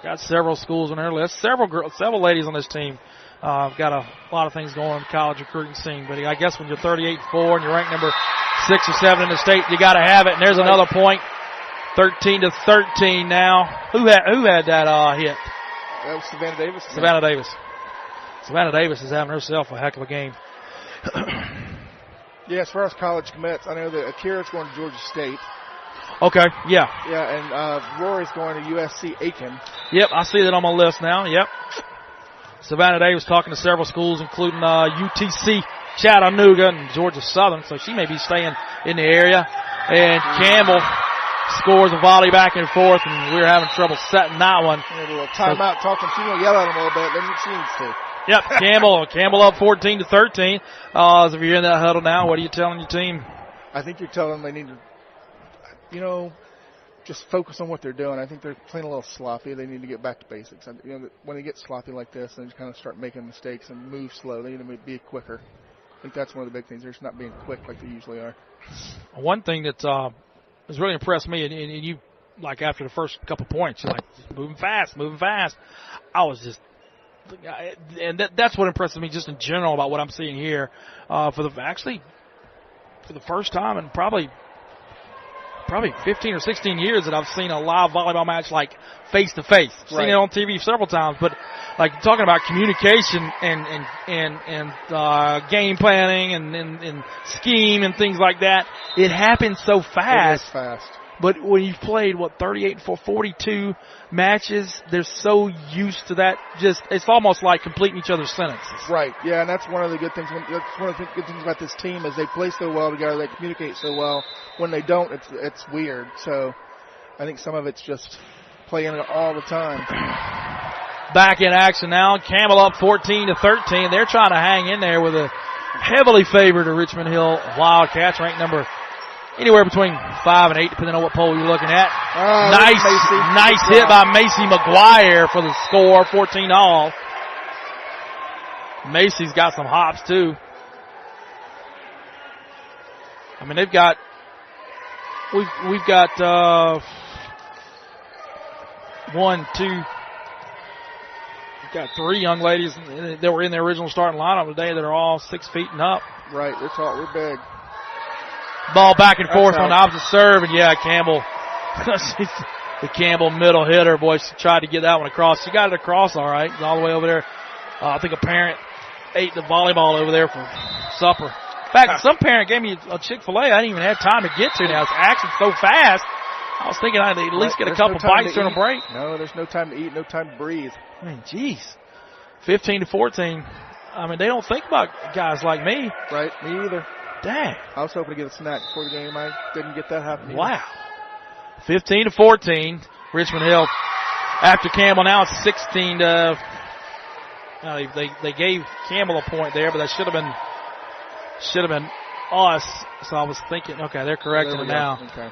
got several schools on her list. Several ladies on this team got a lot of things going on in the college recruiting scene. But I guess when you're 38-4 and you're ranked number 6 or 7 in the state, you got to have it. And there's another point. 13-13 now. Who had that hit? That was Savannah Davis. Savannah Davis is having herself a heck of a game. Yeah, as far as college commits, I know that Akira's going to Georgia State. Okay, yeah. Yeah, and Rory's going to USC Aiken. Yep, I see that on my list now. Yep. Savannah Davis talking to several schools, including UTC Chattanooga and Georgia Southern, so she may be staying in the area. And Campbell scores a volley back and forth, and we're having trouble setting that one. A little timeout talking. She's going to yell at him a little bit, then she needs to. Yep, Campbell up 14-13. As if you're in that huddle now, what are you telling your team? I think you're telling them they need to, just focus on what they're doing. I think they're playing a little sloppy. They need to get back to basics. When they get sloppy like this, they just kind of start making mistakes and move slow. They need to be quicker. I think that's one of the big things. They're just not being quick like they usually are. One thing that has really impressed me, and you, like after the first couple points, you're like, moving fast. I was just, and that's what impresses me just in general about what I'm seeing here. For the first time in probably 15 or 16 years that I've seen a live volleyball match like face to face. Seen it on TV several times, but like talking about communication and game planning and scheme and things like that, it happens so fast. It is fast. But when you've played 38 for 42 matches, they're so used to that. Just it's almost like completing each other's sentences. Right. Yeah, and that's one of the good things. That's one of the good things about this team is they play so well together. They communicate so well. When they don't, it's weird. So I think some of it's just playing it all the time. Back in action now. Campbell up 14-13. They're trying to hang in there with a heavily favored Richmond Hill Wildcats, ranked number anywhere between 5 and 8, depending on what poll you're looking at. Nice hit by Macy McGuire for the score, 14-all. Macy's got some hops too. I mean, we've got 3 young ladies that were in the original starting lineup today that are all 6 feet and up. Right, we're tall, we're big. Ball back and forth on the opposite serve, and Campbell, the Campbell middle hitter, boy, she tried to get that one across. She got it across all right, all the way over there. I think a parent ate the volleyball over there for supper. In fact, some parent gave me a Chick-fil-A I didn't even have time to get to now. It's action so fast. I was thinking I'd at least get a couple bites during a break. No, there's no time to eat, no time to breathe. I mean, geez. 15-14. I mean, they don't think about guys like me. Right, me either. Dang. I was hoping to get a snack before the game. I didn't get that happen. Wow. 15-14. Richmond Hill after Campbell. Now it's 16 to. They gave Campbell a point there, but that should have been us. So I was thinking, okay, they're correcting it now. Okay.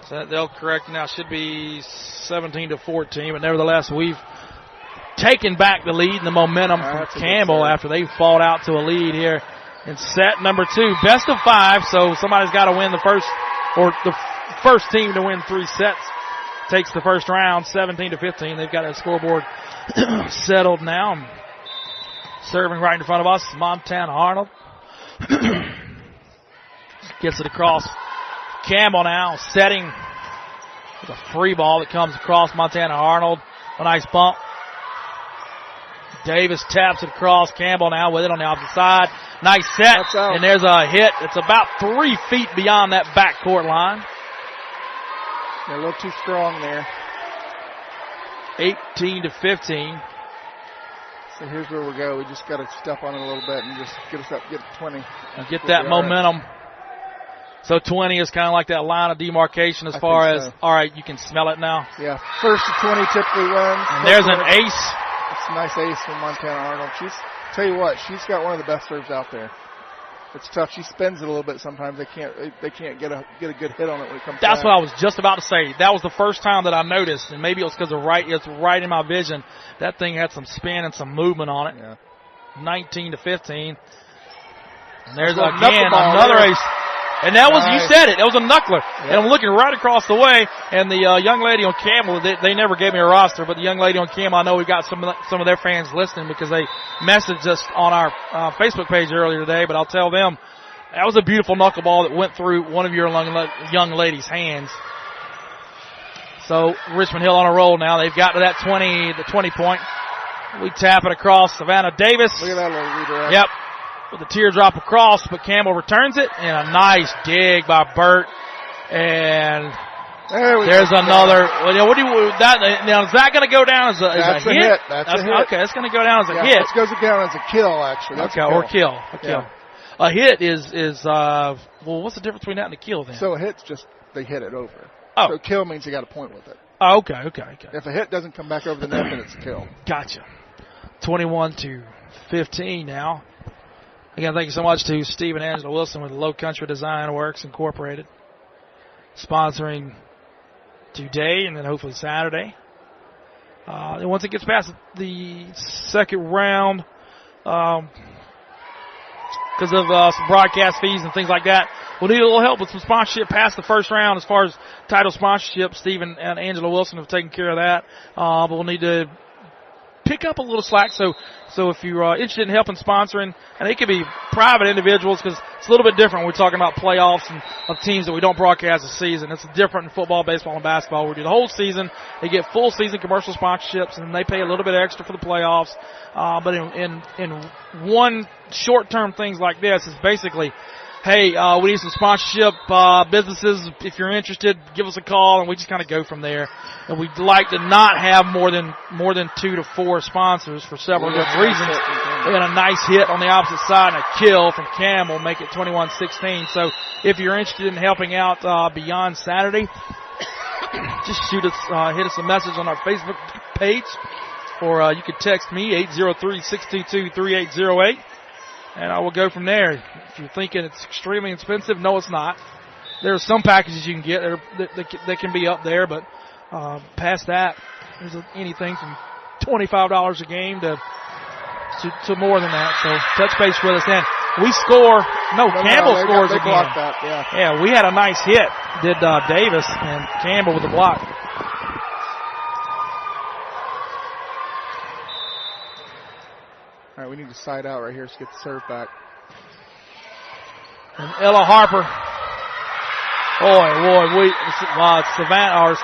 So they'll correct it now. Should be 17-14, but nevertheless, we've taken back the lead and the momentum from Campbell after they fought out to a lead here in set number 2. Best of 5, so somebody's got to win the first, or the first team to win 3 sets takes the first round, 17-15. They've got that scoreboard settled now. Serving right in front of us, Montana Arnold. Gets it across. Campbell now setting with a free ball that comes across Montana Arnold. A nice bump. Davis taps it across. Campbell now with it on the opposite side. Nice set. And there's a hit. It's about 3 feet beyond that backcourt line. They're a little too strong there. 18-15. So here's where we go. We just got to step on it a little bit and just get us up, get 20. And get that momentum. So 20 is kind of like that line of demarcation as far as, all right, you can smell it now. Yeah, first to 20 typically wins. And there's an ace. It's a nice ace from Montana Arnold. Tell you what, she's got one of the best serves out there. It's tough. She spins it a little bit sometimes. They can't get a good hit on it when it comes. That's what I was just about to say. That was the first time that I noticed, and maybe it was because it's right in my vision. That thing had some spin and some movement on it. Yeah. 19-15. And there's again another ace. And that was, you said it, that was a knuckler. Yep. And I'm looking right across the way, and the young lady on Campbell, they never gave me a roster, but the young lady on Campbell, I know we got some of their fans listening because they messaged us on our Facebook page earlier today, but I'll tell them that was a beautiful knuckleball that went through one of your young ladies' hands. So Richmond Hill on a roll now. They've got to that 20 point. We tap it across Savannah Davis. Look at that little redirect. Yep. With a teardrop across, but Campbell returns it, and a nice dig by Burt. And there's another. Well, now is that going to go down as a hit? That's a hit. Okay, it's going to go down as a hit. It goes down as a kill, actually. That's or kill. A kill. A hit is well, what's the difference between that and a kill then? So a hit's just they hit it over. Oh. So kill means you got a point with it. Oh, okay. If a hit doesn't come back over the net, then it's a kill. Gotcha. 21-15 now. Again, thank you so much to Steve and Angela Wilson with Low Country Design Works Incorporated, sponsoring today and then hopefully Saturday. And once it gets past the second round, because of some broadcast fees and things like that, we'll need a little help with some sponsorship past the first round as far as title sponsorship. Steve and Angela Wilson have taken care of that, but we'll need to pick up a little slack. So if you're interested in helping sponsoring, and it could be private individuals because it's a little bit different. We're talking about playoffs and of teams that we don't broadcast the season. It's different in football, baseball, and basketball. We do the whole season. They get full season commercial sponsorships, and they pay a little bit extra for the playoffs. But in one short-term things like this is basically, hey, we need some sponsorship businesses. If you're interested, give us a call, and we just kind of go from there. And we'd like to not have more than 2 to 4 sponsors for several different reasons. We got a nice hit on the opposite side and a kill from Campbell, make it 21-16. So if you're interested in helping out beyond Saturday, just hit us a message on our Facebook page, or you could text me 803-622-3808. And I will go from there. If you're thinking it's extremely expensive, no, it's not. There are some packages you can get that can be up there, but past that, there's anything from $25 a game to more than that. So touch base with us then. We score. No, Campbell scores again. That, yeah, we had a nice hit. Did Davis and Campbell with the block. All right, we need to side out right here to get the serve back. And Ella Harper.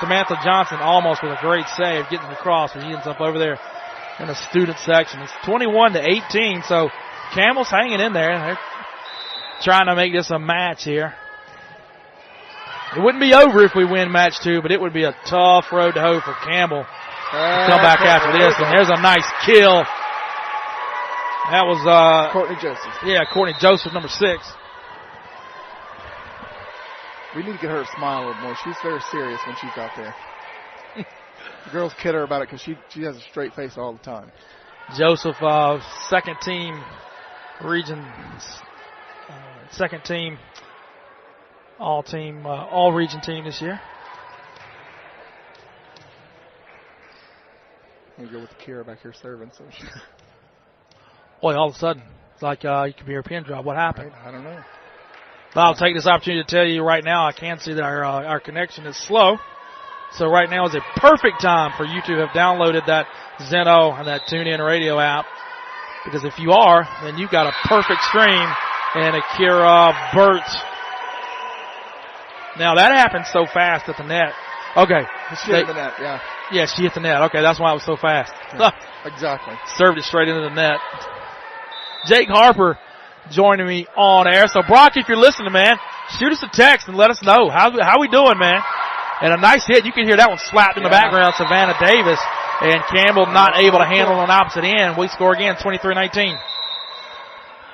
Samantha Johnson almost with a great save getting across, but he ends up over there in the student section. It's 21-18, so Campbell's hanging in there. They're trying to make this a match here. It wouldn't be over if we win match 2, but it would be a tough road to hoe for Campbell to come back after this. And there's a nice kill. That was Courtney Joseph. Yeah, Courtney Joseph, number 6. We need to get her to smile a little more. She's very serious when she's out there. The girls kid her about it because she has a straight face all the time. Joseph, second team region, second team, all region team this year. I'm going to go with Kira back here serving. So Boy, all of a sudden, it's like you could be her pin drop. What happened? I don't know. But I'll take this opportunity to tell you right now, I can see that our connection is slow. So right now is a perfect time for you to have downloaded that Zeno and that TuneIn radio app. Because if you are, then you've got a perfect stream and Akira berth. Now that happened so fast at the net. Okay. She hit the net, yeah. Yeah, she hit the net. Okay, that's why it was so fast. Yeah, exactly. Served it straight into the net. Jake Harper joining me on air. So Brock, if you're listening, man, shoot us a text and let us know. How we doing, man? And a nice hit. You can hear that one slapped in the background. Savannah Davis and Campbell not able to handle on opposite end. We score again, 23-19.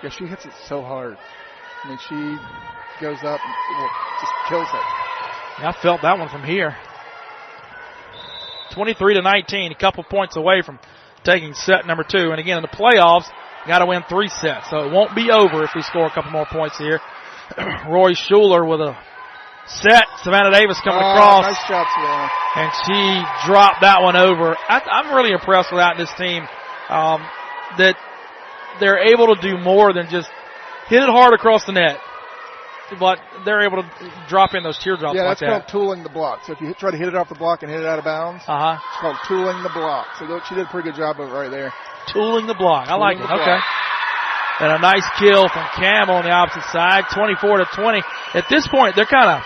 Yeah, she hits it so hard. I mean, she goes up and just kills it. Yeah, I felt that one from here. 23-19, a couple points away from taking set number 2. And again, in the playoffs, got to win 3 sets. So it won't be over if we score a couple more points here. Roy Schuler with a set. Savannah Davis coming across. Nice shot, Savannah. And she dropped that one over. I'm really impressed with that in this team. That they're able to do more than just hit it hard across the net. But they're able to drop in those teardrops like that. Yeah, that's called tooling the block. So if you try to hit it off the block and hit it out of bounds, it's called tooling the block. So she did a pretty good job of it right there. Tooling the block. I like it. Okay. And a nice kill from Campbell on the opposite side, 24-20. At this point, they're kind of,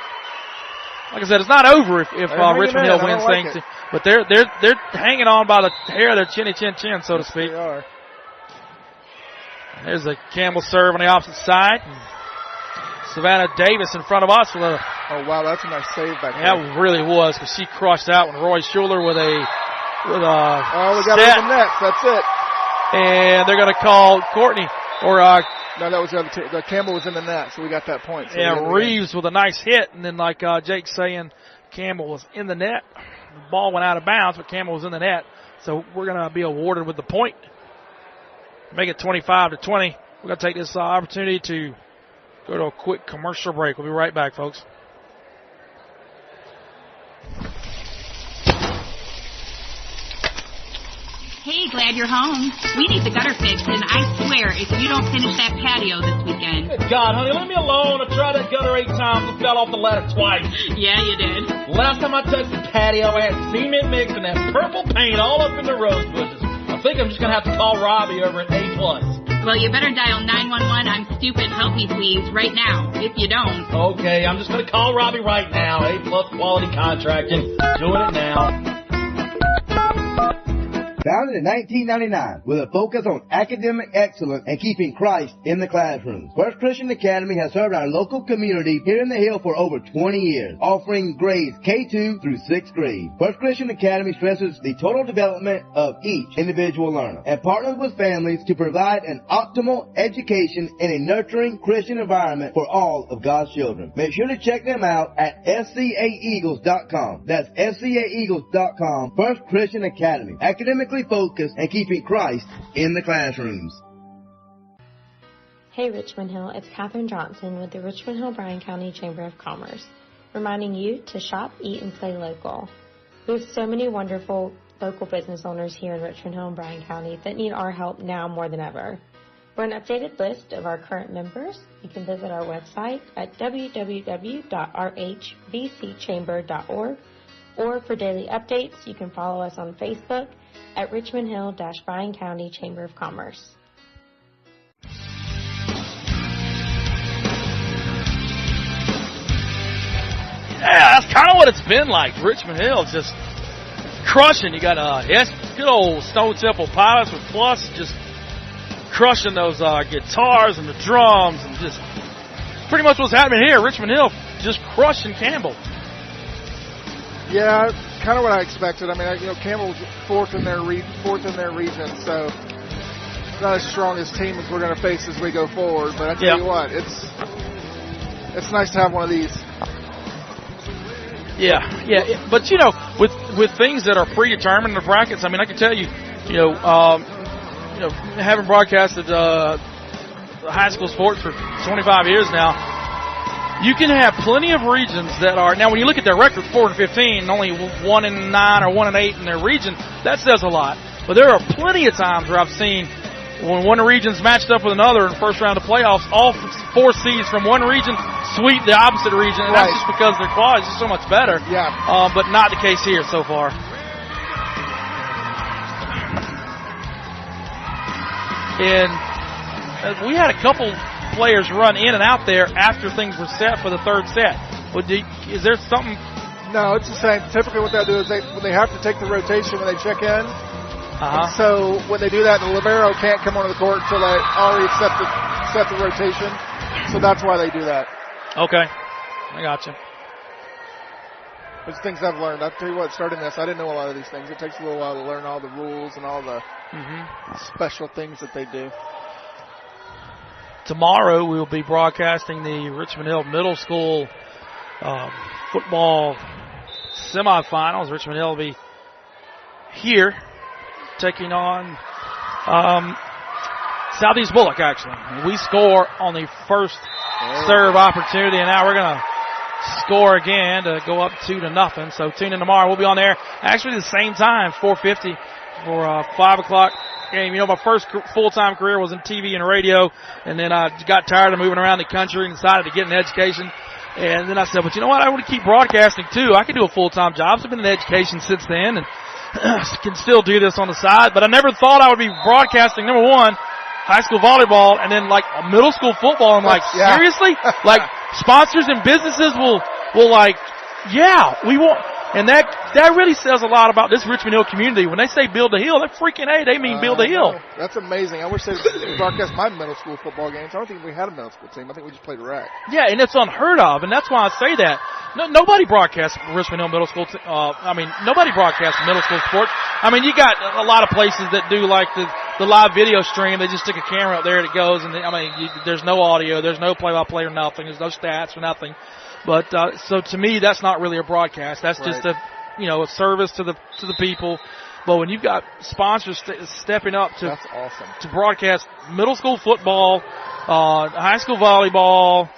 like I said, it's not over if Richmond Hill wins things. But they're hanging on by the hair of their chin, so to speak. They are. There's a Campbell serve on the opposite side. Savannah Davis in front of us with a. Oh wow, that's a nice save back there. That really was, because she crushed out when Roy Schuler with a. Oh, we got it in the net. That's it. And they're going to call Courtney or. No, that was the Campbell was in the net, so we got that point. So yeah, Reeves with a nice hit, and then like Jake's saying, Campbell was in the net. The ball went out of bounds, but Campbell was in the net, so we're going to be awarded with the point. Make it 25-20. We're going to take this opportunity to go to a quick commercial break. We'll be right back, folks. Hey, glad you're home. We need the gutter fixed, and I swear, if you don't finish that patio this weekend. Good God, honey, leave me alone. I tried that gutter 8 times and fell off the ladder twice. Yeah, you did. Last time I touched the patio, I had cement mix and that purple paint all up in the rose bushes. I think I'm just going to have to call Robbie over at A+. Well, you better dial 911, I'm stupid, help me please, right now. If you don't. Okay, I'm just going to call Robbie right now. A+ Quality Contracting. Doing it now. Founded in 1999 with a focus on academic excellence and keeping Christ in the classroom, First Christian Academy has served our local community here in the Hill for over 20 years, offering grades K2 through 6th grade. First Christian Academy stresses the total development of each individual learner and partners with families to provide an optimal education in a nurturing Christian environment for all of God's children. Make sure to check them out at SCAEagles.com. That's SCAEagles.com. First Christian Academy. Academically focused and keeping Christ in the classrooms. Hey Richmond Hill, it's Katherine Johnson with the Richmond Hill-Bryan County Chamber of Commerce, reminding you to shop, eat, and play local. We have so many wonderful local business owners here in Richmond Hill and Bryan County that need our help now more than ever. For an updated list of our current members, you can visit our website at www.rhbcchamber.org, or for daily updates, you can follow us on Facebook at Richmond Hill-Bryan County Chamber of Commerce. Yeah, that's kind of what it's been like. Richmond Hill just crushing. You got good old Stone Temple Pilots with Plus just crushing those guitars and the drums, and just pretty much what's happening here. Richmond Hill just crushing Campbell. Yeah, kind of what I expected. I mean, Campbell's fourth in their region, so it's not as strong as team as we're going to face as we go forward. But I tell you what, it's nice to have one of these Yeah. But, with things that are predetermined in the brackets, I mean, I can tell you, having broadcasted high school sports for 25 years now, you can have plenty of regions that are, now when you look at their record, 4-15, only 1-9 or 1-8 in their region, that says a lot. But there are plenty of times where I've seen when one region's matched up with another in the first round of playoffs, all 4 seeds from one region sweep the opposite region, and that's just because their quality is just so much better. Yeah. But not the case here so far. And we had a couple players run in and out there after things were set for the third set. Is there something? No, it's the same. Typically what they'll do is they have to take the rotation when they check in. So when they do that, the libero can't come onto the court until they already set the rotation. So that's why they do that. Okay. I gotcha. There's things I've learned. I'll tell you what, starting this, I didn't know a lot of these things. It takes a little while to learn all the rules and all the special things that they do. Tomorrow we will be broadcasting the Richmond Hill Middle School football semifinals. Richmond Hill will be here taking on Southeast Bullock, actually. We score on the first serve opportunity, and now we're going to score again to go up 2-0. So tune in tomorrow. We'll be on there actually the same time, 4:50 for 5 o'clock game. My first full-time career was in TV and radio, and then I got tired of moving around the country and decided to get an education. And then I said, but you know what? I want to keep broadcasting too. I can do a full-time job. So I've been in education since then, and can still do this on the side. But I never thought I would be broadcasting, number one, high school volleyball, and then like middle school football. I'm like, seriously? Like sponsors and businesses will like, we want. And that really says a lot about this Richmond Hill community. When they say build a hill, they're freaking A, they mean build a hill. That's amazing. I wish they broadcast my middle school football games. I don't think we had a middle school team. I think we just played rec. Yeah, and it's unheard of, and that's why I say that. Nobody broadcasts Richmond Hill Middle School. Nobody broadcasts middle school sports. I mean, you got a lot of places that do like the live video stream. They just stick a camera up there and it goes, and there's no audio, there's no play-by-play or nothing, there's no stats or nothing. But so to me, that's not really a broadcast. That's just a service to the people. But when you've got sponsors stepping up to that's awesome. To broadcast middle school football, high school volleyball,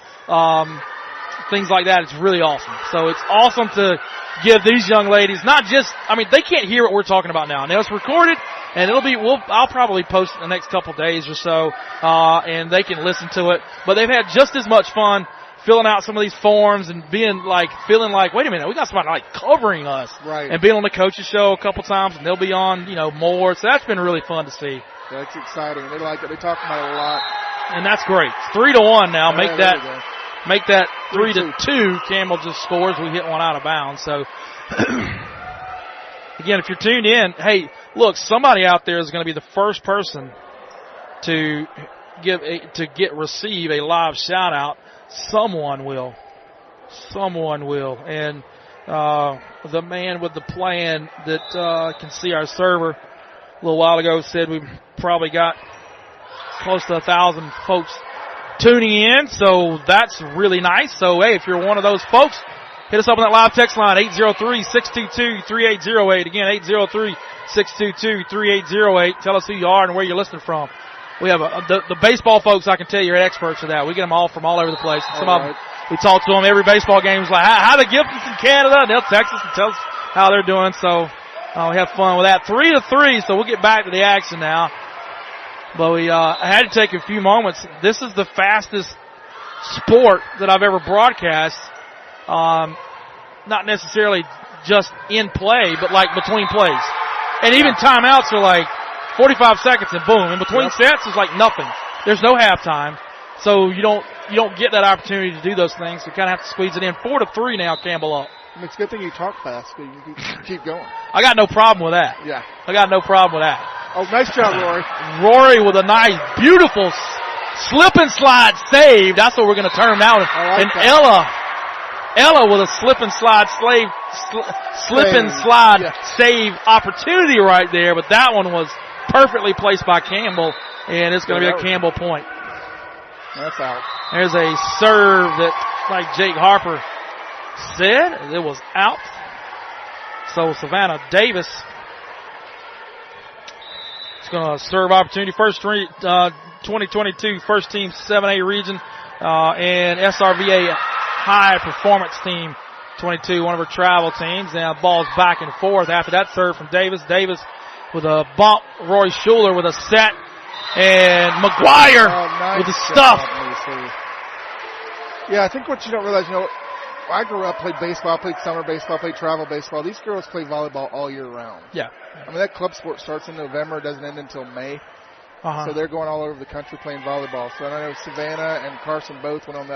things like that, it's really awesome. So it's awesome to give these young ladies they can't hear what we're talking about now. Now it's recorded, and I'll probably post it in the next couple of days or so, and they can listen to it. But they've had just as much fun filling out some of these forms and feeling like, wait a minute, we got somebody like covering us. Right. And being on the coaches show a couple times, and they'll be on, more. So that's been really fun to see. That's exciting. They like it. They talk about it a lot. And that's great. 3-1 now. Yeah, Make that 3-2. Campbell just scores. We hit one out of bounds. So again, if you're tuned in, hey, look, somebody out there is going to be the first person to receive a live shout out. Someone will. And the man with the plan that can see our server a little while ago said we probably got close to 1,000 folks tuning in, so that's really nice. So, hey, if you're one of those folks, hit us up on that live text line, 803-622-3808. Again, 803-622-3808. Tell us who you are and where you're listening from. We have the baseball folks, I can tell you, are experts of that. We get them all from all over the place. And some of them, we talk to them every baseball game. It's like, how they get them from Canada, and they'll text us and tell us how they're doing. So we have fun with that. 3-3, so we'll get back to the action now. But we had to take a few moments. This is the fastest sport that I've ever broadcast. Not necessarily just in play, but like between plays. And even timeouts are like 45 seconds and boom. In between sets is like nothing. There's no halftime. So you don't get that opportunity to do those things. You kind of have to squeeze it in. 4-3 now, Campbell up. It's a good thing you talk fast, but you keep going. I got no problem with that. Yeah. I got no problem with that. Oh, nice job, Rory. Rory with a nice, beautiful slip and slide save. That's what we're going to term now. And Ella with a slip and slide save opportunity right there. But that one was perfectly placed by Campbell, and it's going to be a Campbell point. That's out. There's a serve that, like Jake Harper, said. It was out. So Savannah Davis is going to serve opportunity. First 2022 first team 7A region and SRVA high performance team 22, one of her travel teams. Now ball's back and forth after that serve from Davis. Davis with a bump. Roy Schuler with a set. And McGuire with the stuff. Yeah, I think what you don't realize, I grew up, played baseball, played summer baseball, played travel baseball. These girls play volleyball all year round. Yeah. I mean, that club sport starts in November, doesn't end until May. So they're going all over the country playing volleyball. So I know Savannah and Carson both went on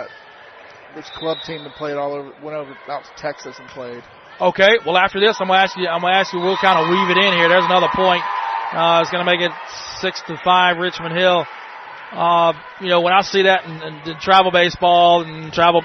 this club team that played went over out to Texas and played. Okay, well after this, I'm gonna ask you. We'll kind of weave it in here. There's another point. It's gonna make it 6-5 Richmond Hill. When I see that in travel baseball and travel,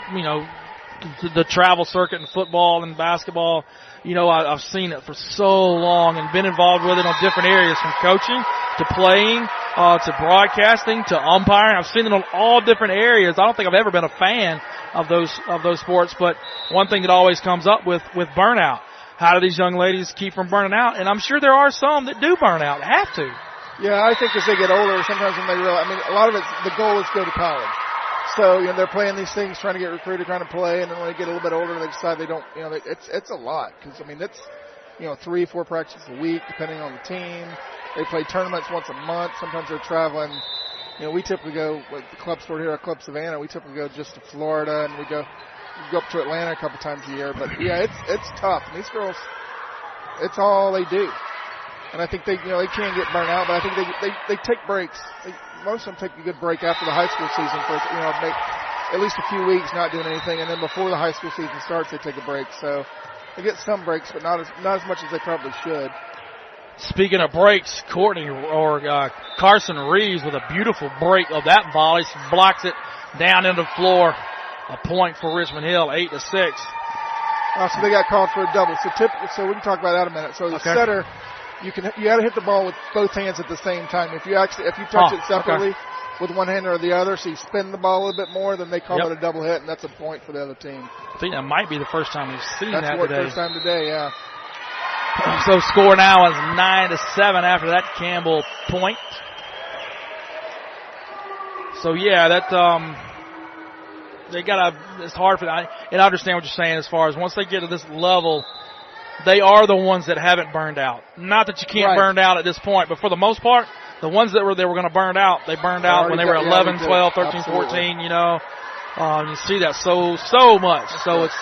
the travel circuit in football and basketball, I've seen it for so long and been involved with it on different areas, from coaching to playing to broadcasting to umpiring. I've seen it on all different areas. I don't think I've ever been a fan of those sports, but one thing that always comes up with burnout. How do these young ladies keep from burning out? And I'm sure there are some that do burn out. They have to. Yeah, I think as they get older, sometimes when they realize, a lot of it, the goal is to go to college. So, they're playing these things, trying to get recruited, trying to play, and then when they get a little bit older, they decide they don't, it's a lot. Because, it's, 3-4 practices a week, depending on the team. They play tournaments once a month. Sometimes they're traveling. We typically go, with the club sport here at Club Savannah, we typically go just to Florida, and we go up to Atlanta a couple times a year. But, yeah, it's tough. And these girls, it's all they do. And I think they can get burnt out, but I think they take breaks. Most of them take a good break after the high school season for, make at least a few weeks not doing anything, and then before the high school season starts, they take a break. So they get some breaks, but not as much as they probably should. Speaking of breaks, Carson Reeves with a beautiful break of that volley, blocks it down into the floor. A point for Richmond Hill, 8-6. So they got called for a double. So we can talk about that in a minute. So the setter. You got to hit the ball with both hands at the same time. If you touch it separately with one hand or the other, so you spin the ball a little bit more, then they call it a double hit, and that's a point for the other team. I think that might be the first time we've seen that today. That's first time today, yeah. So score now is 9-7 after that Campbell point. So yeah, it's hard for that. And I understand what you're saying as far as once they get to this level, they are the ones that haven't burned out. Not that you can't burn out at this point, but for the most part, the ones that were going to burn out, they burned out when they were 11, 12, 13, absolutely. 14, you see that so much. So it's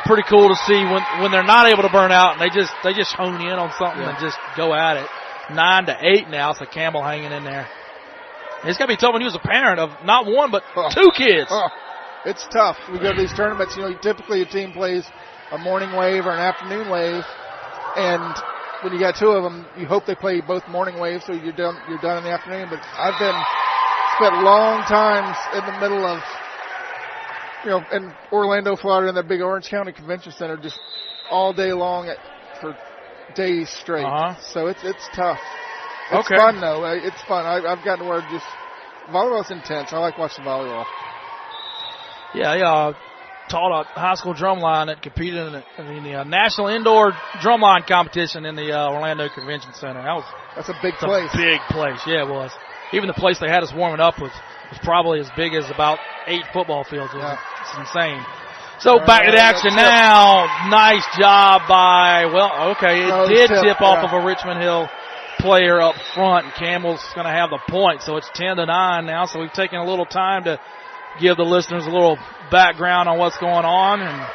pretty cool to see when they're not able to burn out and they just hone in on something and just go at it. 9-8 now, so Campbell hanging in there. It's got to be tough when you was a parent of not one, but two kids. It's tough. We go to these tournaments, typically a team plays a morning wave or an afternoon wave, and when you got two of them, you hope they play both morning waves, so you're done in the afternoon. But I've spent long times in the middle of, in Orlando, Florida, in the big Orange County Convention Center, just all day long for days straight. So it's tough. It's fun though. It's fun. I've gotten to where volleyball's intense. I like watching volleyball. Yeah. Taught a high school drumline that competed in the National Indoor Drumline Competition in the Orlando Convention Center. That's a big place. A big place, yeah, it was. Even the place they had us warming up was probably as big as about 8 football fields. It's insane. So back to the action now. Nice job by, it did tip off of a Richmond Hill player up front, and Campbell's going to have the point. So it's 10-9 now. So we've taken a little time to give the listeners a little background on what's going on and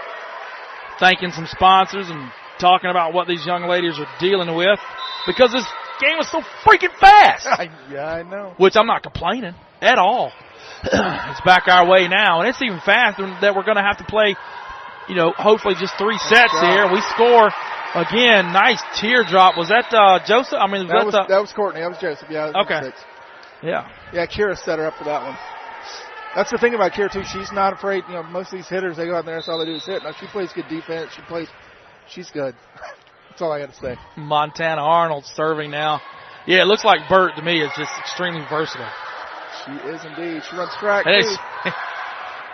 thanking some sponsors and talking about what these young ladies are dealing with, because this game is so freaking fast. Yeah, I know. Which I'm not complaining at all. It's back our way now, and it's even faster that we're going to have to play, hopefully just 3 sets here. We score again. Nice teardrop. Was that Joseph? That was Courtney. That was Joseph. Yeah. That was okay. 6. Yeah. Yeah, Kira set her up for that one. That's the thing about Kira, too. She's not afraid. Most of these hitters, they go out there, that's all they do is hit. Now, she plays good defense. She's good. That's all I got to say. Montana Arnold serving now. Yeah, it looks like Bert to me is just extremely versatile. She is indeed. She runs track, too.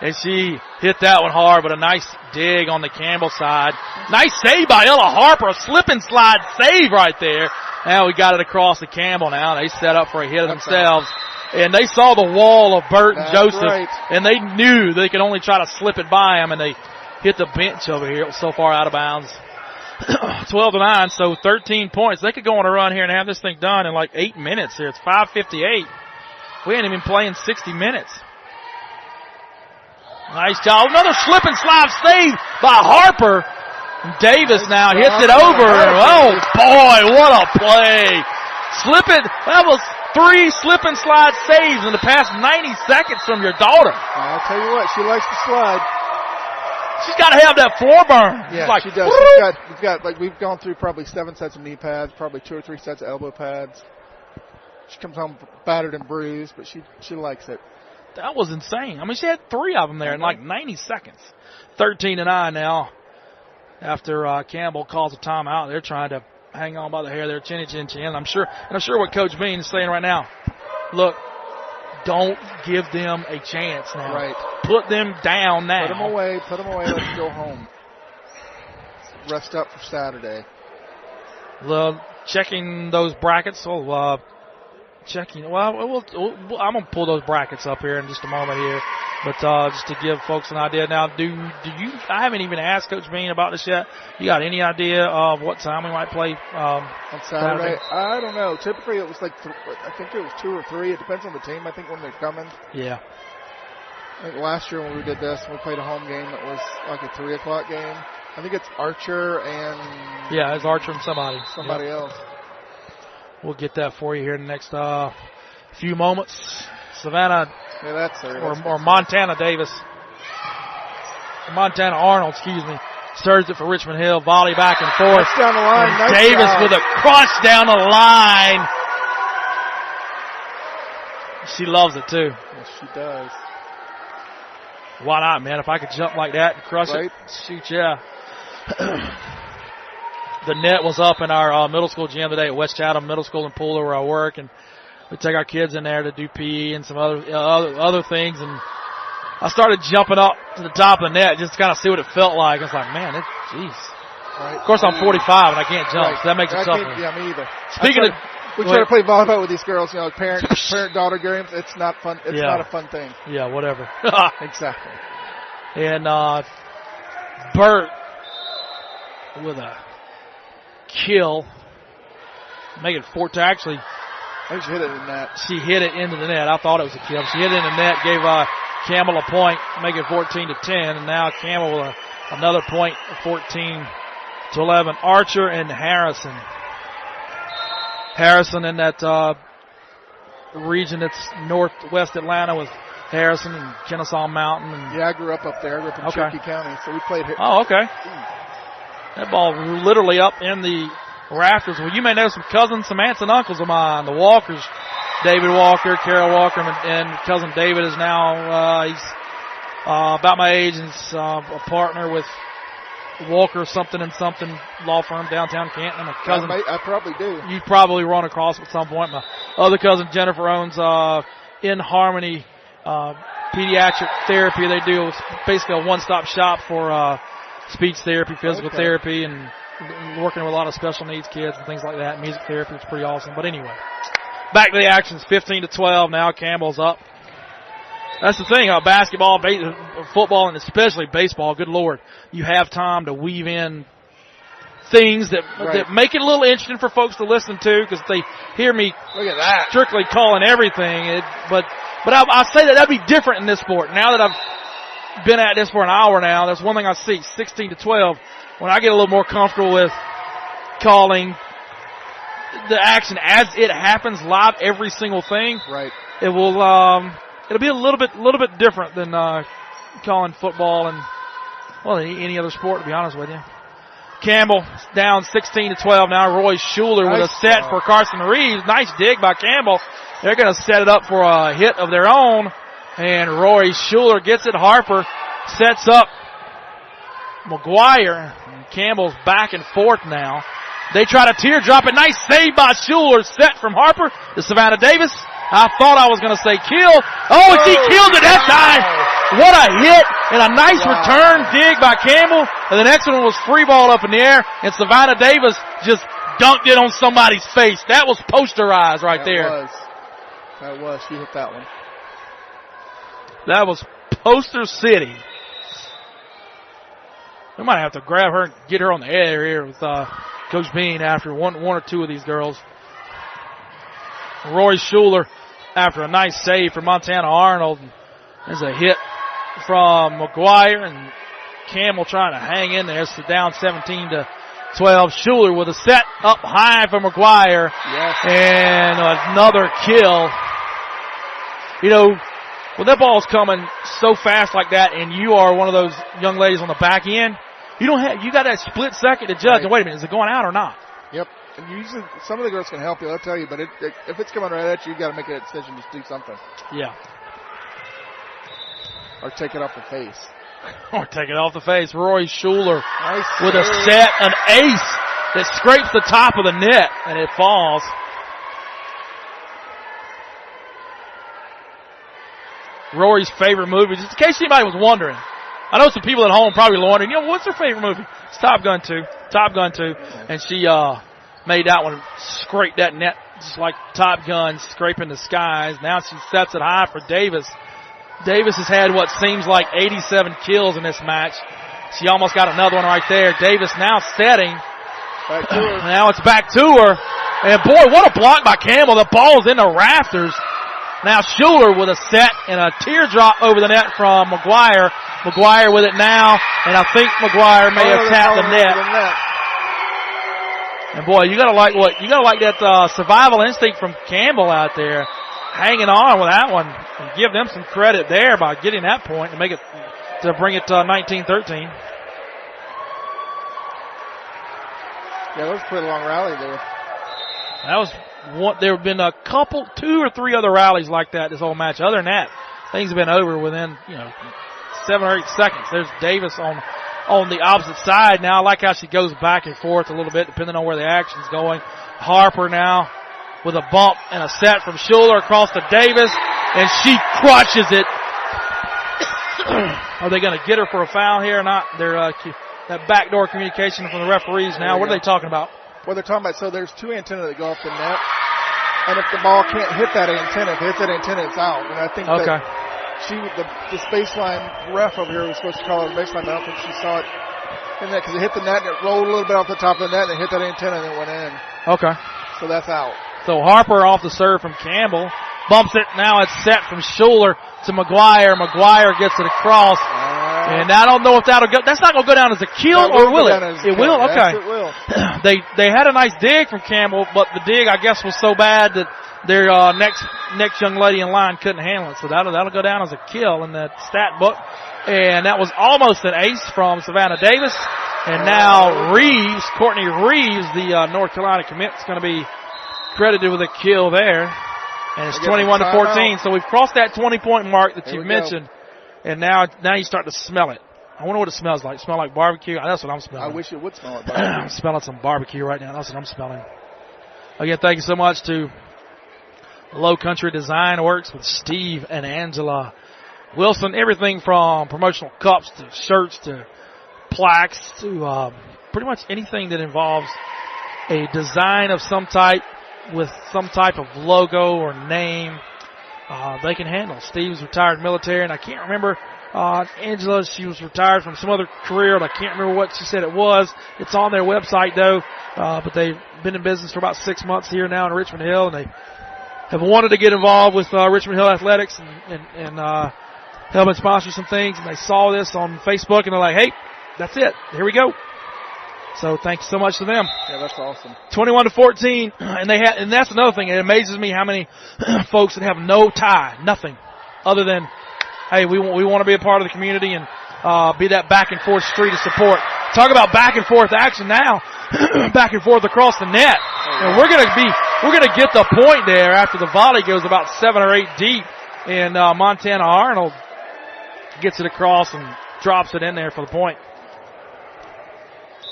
And she hit that one hard, but a nice dig on the Campbell side. Nice save by Ella Harper, a slip and slide save right there. Now we got it across the Campbell now. They set up for a hit of themselves. And they saw the wall of Burt and Joseph, and they knew they could only try to slip it by him, and they hit the bench over here. It was so far out of bounds. 12-9, so 13 points. They could go on a run here and have this thing done in like 8 minutes here. It's 5:58. We ain't even playing 60 minutes. Nice job. Another slip and slide save by Harper. Davis now hits it over. Oh, boy, what a play. That was 3 slip and slide saves in the past 90 seconds from your daughter. I'll tell you what, she likes to slide. She's got to have that floor burn. Yeah, like, she does. We've got we've gone through probably 7 sets of knee pads, probably 2 or 3 sets of elbow pads. She comes home battered and bruised, but she likes it. That was insane. I mean, she had 3 of them there in like 90 seconds. 13-9 now. After Campbell calls a timeout, they're trying to hang on by the hair there, chin. I'm sure what Coach Bean is saying right now. Look, don't give them a chance now. Right. Put them down now. Put them away, let's go home. Rest up for Saturday. Checking those brackets. I'm going to pull those brackets up here in just a moment here. But just to give folks an idea. Now, I haven't even asked Coach Bean about this yet. You got any idea of what time we might play on Saturday? I don't know. Typically it was like, I think it was 2 or 3. It depends on the team, I think, when they're coming. Yeah. I think last year when we did this, when we played a home game, it was like a 3 o'clock game. I think it's Archer and... Yeah, it's Archer and somebody else. We'll get that for you here in the next few moments. Savannah... Yeah, that's her. Or Montana Davis. Montana Arnold, serves it for Richmond Hill. Volley back and forth. That's down the line. Nice Davis job. with a crush down the line. She loves it too. Yes, she does. Why not, man? If I could jump like that and crush it, shoot, yeah. The net was up in our middle school gym today at West Chatham Middle School in Pooler where I work, and we take our kids in there to do PE and some other things, and I started jumping up to the top of the net just to kind of see what it felt like. I was like, man, jeez. Right. Of course, I'm 45 and I can't jump, so that makes it tough. Yeah, me either. We try to play volleyball with these girls, parent-daughter games. It's not fun. It's not a fun thing. Yeah, whatever. Exactly. And Burt with a kill, make it 4 to actually. I think she hit it in the net. She hit it into the net. I thought it was a kill. She hit it in the net, gave Campbell a point, make it 14-10, and now Campbell with another point, 14-11. Archer and Harrison. Harrison in that region that's northwest Atlanta with Harrison and Kennesaw Mountain. And I grew up there. I grew up in Cherokee County, so we played here. Oh, okay. That ball literally up in the rafters. Well, you may know some cousins, some aunts and uncles of mine. The Walkers, David Walker, Carol Walker, and cousin David is now, he's about my age and is a partner with Walker something and something law firm downtown Canton. My cousin, I probably do. You probably run across at some point. My other cousin Jennifer owns In Harmony pediatric therapy. They do basically a one-stop shop for speech therapy, physical therapy, and working with a lot of special needs kids and things like that. Music therapy is pretty awesome. But anyway, back to the action. It's 15-12 now. Campbell's up. That's the thing, basketball, football, and especially baseball, good Lord, you have time to weave in things that make it a little interesting for folks to listen to because they hear me strictly calling everything. But I say that'd be different in this sport. Now that I've been at this for an hour now, there's one thing I see, 16-12. When I get a little more comfortable with calling the action as it happens live, every single thing, it will it'll be a little bit different than calling football and any other sport, to be honest with you. Campbell down 16-12 now. Roy Schuler with a set for Carson Reeves. Nice dig by Campbell. They're going to set it up for a hit of their own, and Roy Schuler gets it. Harper sets up McGuire. Campbell's back and forth now. They try to teardrop it. Nice save by Schuler. Set from Harper to Savannah Davis. I thought I was going to say kill. Oh, and she killed it that time. What a hit and a nice return dig by Campbell. And the next one was free ball up in the air, and Savannah Davis just dunked it on somebody's face. That was posterized right there. That was. She hit that one. That was Poster City. We might have to grab her and get her on the air here with Coach Bean after one or two of these girls. Roy Schuler after a nice save from Montana Arnold. There's a hit from McGuire, and Campbell trying to hang in there. So down 17-12. Schuler with a set up high for McGuire. Yes. And another kill. You know, when that ball's coming so fast like that, and you are one of those young ladies on the back end, you got that split second to judge. Right. And wait a minute, is it going out or not? Yep. And usually some of the girls can help you, I'll tell you, but if it's coming right at you, you got to make a decision to do something. Yeah. Or take it off the face. Or take it off the face. Roy Schuler Nice with a set, an ace that scrapes the top of the net, and it falls. Rory's favorite movie, just in case anybody was wondering. I know some people at home probably wondering, what's her favorite movie? It's Top Gun 2. Top Gun 2. And she made that one, scrape that net just like Top Gun, scraping the skies. Now she sets it high for Davis. Davis has had what seems like 87 kills in this match. She almost got another one right there. Davis now setting. Back to her. Now it's back to her. And boy, what a block by Campbell. The ball's in the rafters. Now Schuler with a set and a teardrop over the net from McGuire. McGuire with it now, and I think McGuire may have tapped the net. And boy, you gotta like that survival instinct from Campbell out there, hanging on with that one, and give them some credit there by getting that point and to bring it to 19-13. Yeah, that was a pretty long rally there. That was one. There have been a couple, 2 or 3 other rallies like that this whole match. Other than that, things have been over within 7 or 8 seconds. There's Davis on the opposite side now. I like how she goes back and forth a little bit depending on where the action's going. Harper now with a bump and a set from Schuler across to Davis, and she crushes it. Are they going to get her for a foul here or not? That backdoor communication from the referees now. What are they talking about? What they're talking about, so there's 2 antennas that go off the net, and if the ball can't hit that antenna, if it hits that antenna, it's out. And I think that the baseline ref over here was supposed to call it a baseline, but I don't think she saw it in that because it hit the net and it rolled a little bit off the top of the net and it hit that antenna and it went in. Okay. So that's out. So Harper off the serve from Campbell. Bumps it. Now it's set from Schuler to McGuire. McGuire gets it across. And I don't know if that'll go. That's not going to go down as a kill, or will it? It will? Okay. Yes, it will. They had a nice dig from Campbell, but the dig, I guess, was so bad that their next young lady in line couldn't handle it. So that'll go down as a kill in the stat book. And that was almost an ace from Savannah Davis. And now Courtney Reeves, the North Carolina commit, is going to be credited with a kill there. And it's 21-14. So we've crossed that 20-point mark that you mentioned. And now you start to smell it. I wonder what it smells like. Smell like barbecue? That's what I'm smelling. I wish it would smell like barbecue. I'm smelling some barbecue right now. That's what I'm smelling. Again, thank you so much to Low Country Design Works with Steve and Angela Wilson. Everything from promotional cups to shirts to plaques to pretty much anything that involves a design of some type with some type of logo or name. They can handle. Steve's retired military, and I can't remember. Angela, she was retired from some other career, and I can't remember what she said it was. It's on their website, though. But they've been in business for about 6 months here now in Richmond Hill, and they have wanted to get involved with Richmond Hill Athletics and helping sponsor some things. And they saw this on Facebook, and they're like, hey, that's it. Here we go. So thanks so much to them. Yeah, that's awesome. 21-14, and that's another thing. It amazes me how many folks that have no tie, nothing, other than, hey, we want to be a part of the community and be that back and forth street of support. Talk about back and forth action now, back and forth across the net, and we're gonna get the point there after the volley goes about 7 or 8 deep, and Montana Arnold gets it across and drops it in there for the point.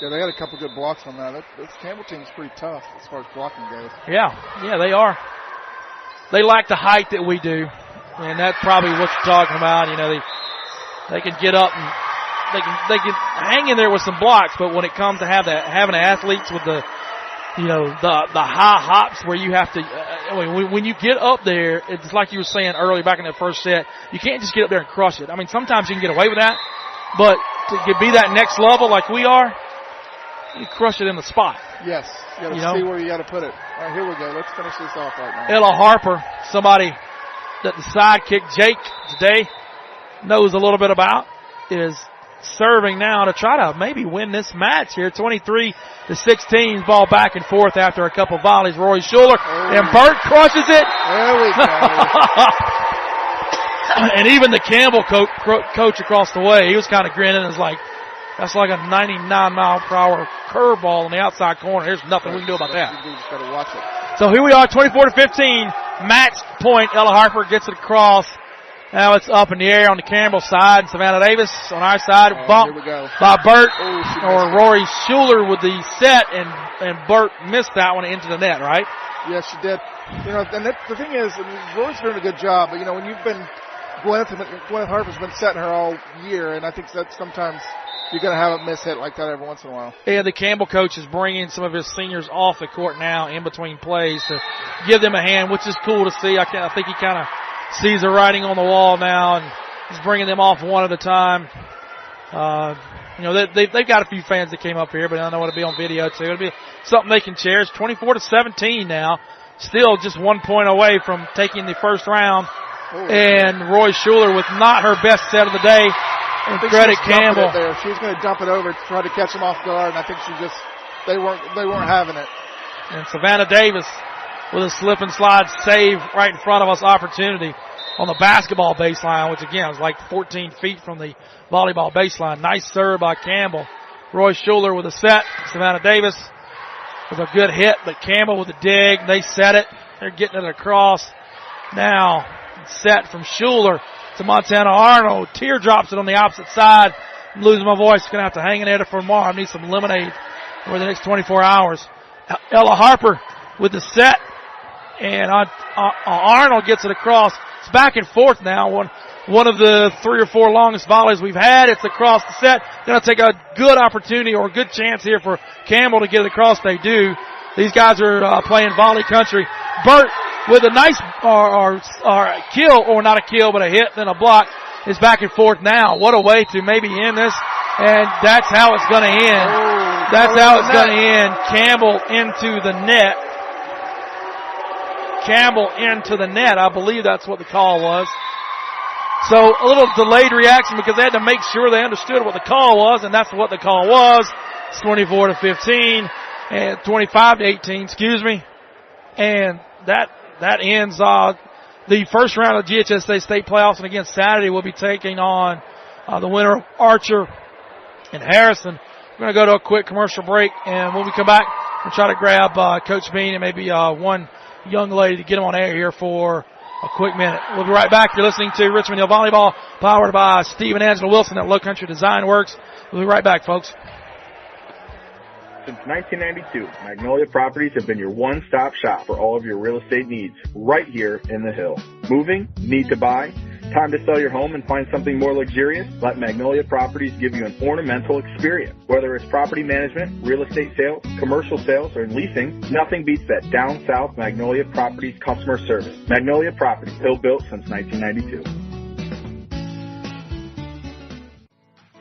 Yeah, they had a couple good blocks on that. This Campbell team's pretty tough as far as blocking goes. Yeah, they are. They lack the height that we do, and that's probably what you're talking about. They can get up and they can hang in there with some blocks, but when it comes to having athletes with the high hops where you have to, when you get up there, it's like you were saying earlier back in that first set, you can't just get up there and crush it. I mean, sometimes you can get away with that, but to be that next level like we are, you crush it in the spot. Yes. You got to see where you got to put it. All right, here we go. Let's finish this off right now. Ella Harper, somebody that the sidekick Jake today knows a little bit about, is serving now to try to maybe win this match here. 23-16, ball back and forth after a couple volleys. Roy Schuler and Burt crushes it. There we go. And even the Campbell coach across the way, he was kind of grinning and was like, that's like a 99-mile-per-hour curveball on the outside corner. There's nothing we can do about that. You just got to watch it. So here we are, 24-15, match point. Ella Harper gets it across. Now it's up in the air on the Campbell side. Savannah Davis on our side. Bump by Burt or Rory Schuler with the set, and Burt missed that one into the net, right? Yes, she did. And the thing is, Rory's doing a good job, but when you've been Gwyneth Harper's been setting her all year, and I think that sometimes you're going to have a miss hit like that every once in a while. Yeah, the Campbell coach is bringing some of his seniors off the court now in between plays to give them a hand, which is cool to see. I think he kind of sees the writing on the wall now, and he's bringing them off one at a time. They've got a few fans that came up here, but I know it'll be on video too. It'll be something they can cherish. 24-17 now. Still just 1 point away from taking the first round. And Roy Schuler with not her best set of the day. And credit Campbell. She was going to dump it over to try to catch them off guard, and I think they weren't having it. And Savannah Davis with a slip and slide save right in front of us opportunity on the basketball baseline, which again was like 14 feet from the volleyball baseline. Nice serve by Campbell. Roy Schuler with a set. Savannah Davis with a good hit, but Campbell with a dig. They set it. They're getting it across. Now set from Schuler to Montana Arnold. Teardrops it on the opposite side. I'm losing my voice. Going to have to hang in there for tomorrow. I need some lemonade over the next 24 hours. Ella Harper with the set. And Arnold gets it across. It's back and forth now. One of the 3 or 4 longest volleys we've had. It's across the set. Going to take a good opportunity or a good chance here for Campbell to get it across. They do. These guys are playing volley country. Burt with a nice or kill, or not a kill, but a hit, then a block. Is back and forth now. What a way to maybe end this. And that's how it's going to end. That's how it's going to end. Campbell into the net. Campbell into the net. I believe that's what the call was. So a little delayed reaction because they had to make sure they understood what the call was, and that's what the call was. It's 24-15 and 25-18, excuse me. And that ends the first round of GHSA state playoffs, and again Saturday we'll be taking on the winner of Archer and Harrison. We're going to go to a quick commercial break, and when we come back, we'll try to grab Coach Bean and maybe one young lady to get them on air here for a quick minute. We'll be right back. You're listening to Richmond Hill Volleyball, powered by Steve and Angela Wilson at Low Country Design Works. We'll be right back, folks. Since 1992, Magnolia Properties have been your one-stop shop for all of your real estate needs, right here in the Hill. Moving? Need to buy? Time to sell your home and find something more luxurious? Let Magnolia Properties give you an ornamental experience. Whether it's property management, real estate sales, commercial sales, or leasing, nothing beats that down south Magnolia Properties customer service. Magnolia Properties, Hill built since 1992.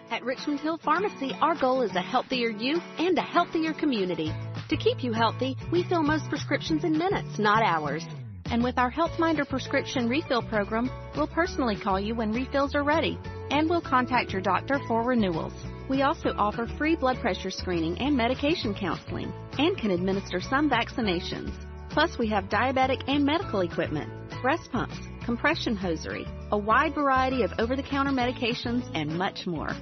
At Richmond Hill Pharmacy, our goal is a healthier you and a healthier community. To keep you healthy, we fill most prescriptions in minutes, not hours. And with our HealthMinder prescription refill program, we'll personally call you when refills are ready, and we'll contact your doctor for renewals. We also offer free blood pressure screening and medication counseling, and can administer some vaccinations. Plus, we have diabetic and medical equipment, breast pumps, compression hosiery, a wide variety of over-the-counter medications, and much more.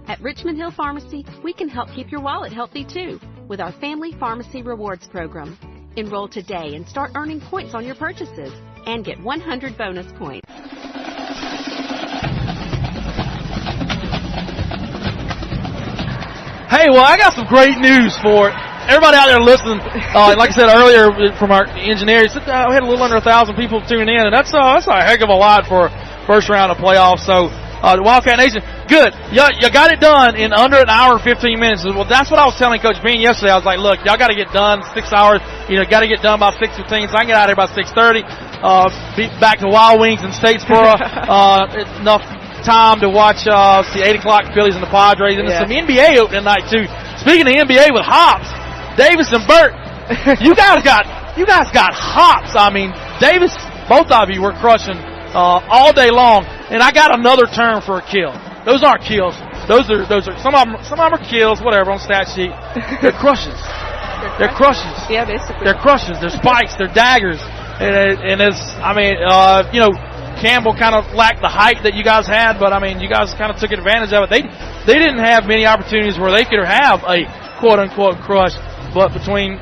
At Richmond Hill Pharmacy, we can help keep your wallet healthy too, with our Family Pharmacy Rewards program. Enroll today and start earning points on your purchases and get 100 bonus points. Hey, well, I got some great news for everybody out there listening. Like I said earlier from our engineers, we had a little under 1,000 people tuning in, and that's a heck of a lot for first round of playoffs. So, the Wildcat Nation, Good. You got it done in under an hour and 15 minutes. Well, that's what I was telling Coach Bean yesterday. I was like, look, y'all got to get done 6 hours. Got to get done by 6:15, so I can get out of here by 6:30. Be back to Wild Wings in Statesboro. Enough time to watch the 8 o'clock Phillies and the Padres. And there's some NBA opening night, too. Speaking of NBA with Hops, Davis and Burt, you guys got hops. I mean, Davis, both of you were crushing all day long. And I got another term for a kill. Those aren't kills. Those are some of them are kills, whatever, on stat sheet. They're crushes. They're crushes. Yeah, basically. They're crushes. They're spikes. They're daggers. And it's, Campbell kind of lacked the height that you guys had, but I mean, you guys kind of took advantage of it. They didn't have many opportunities where they could have a quote unquote crush, but between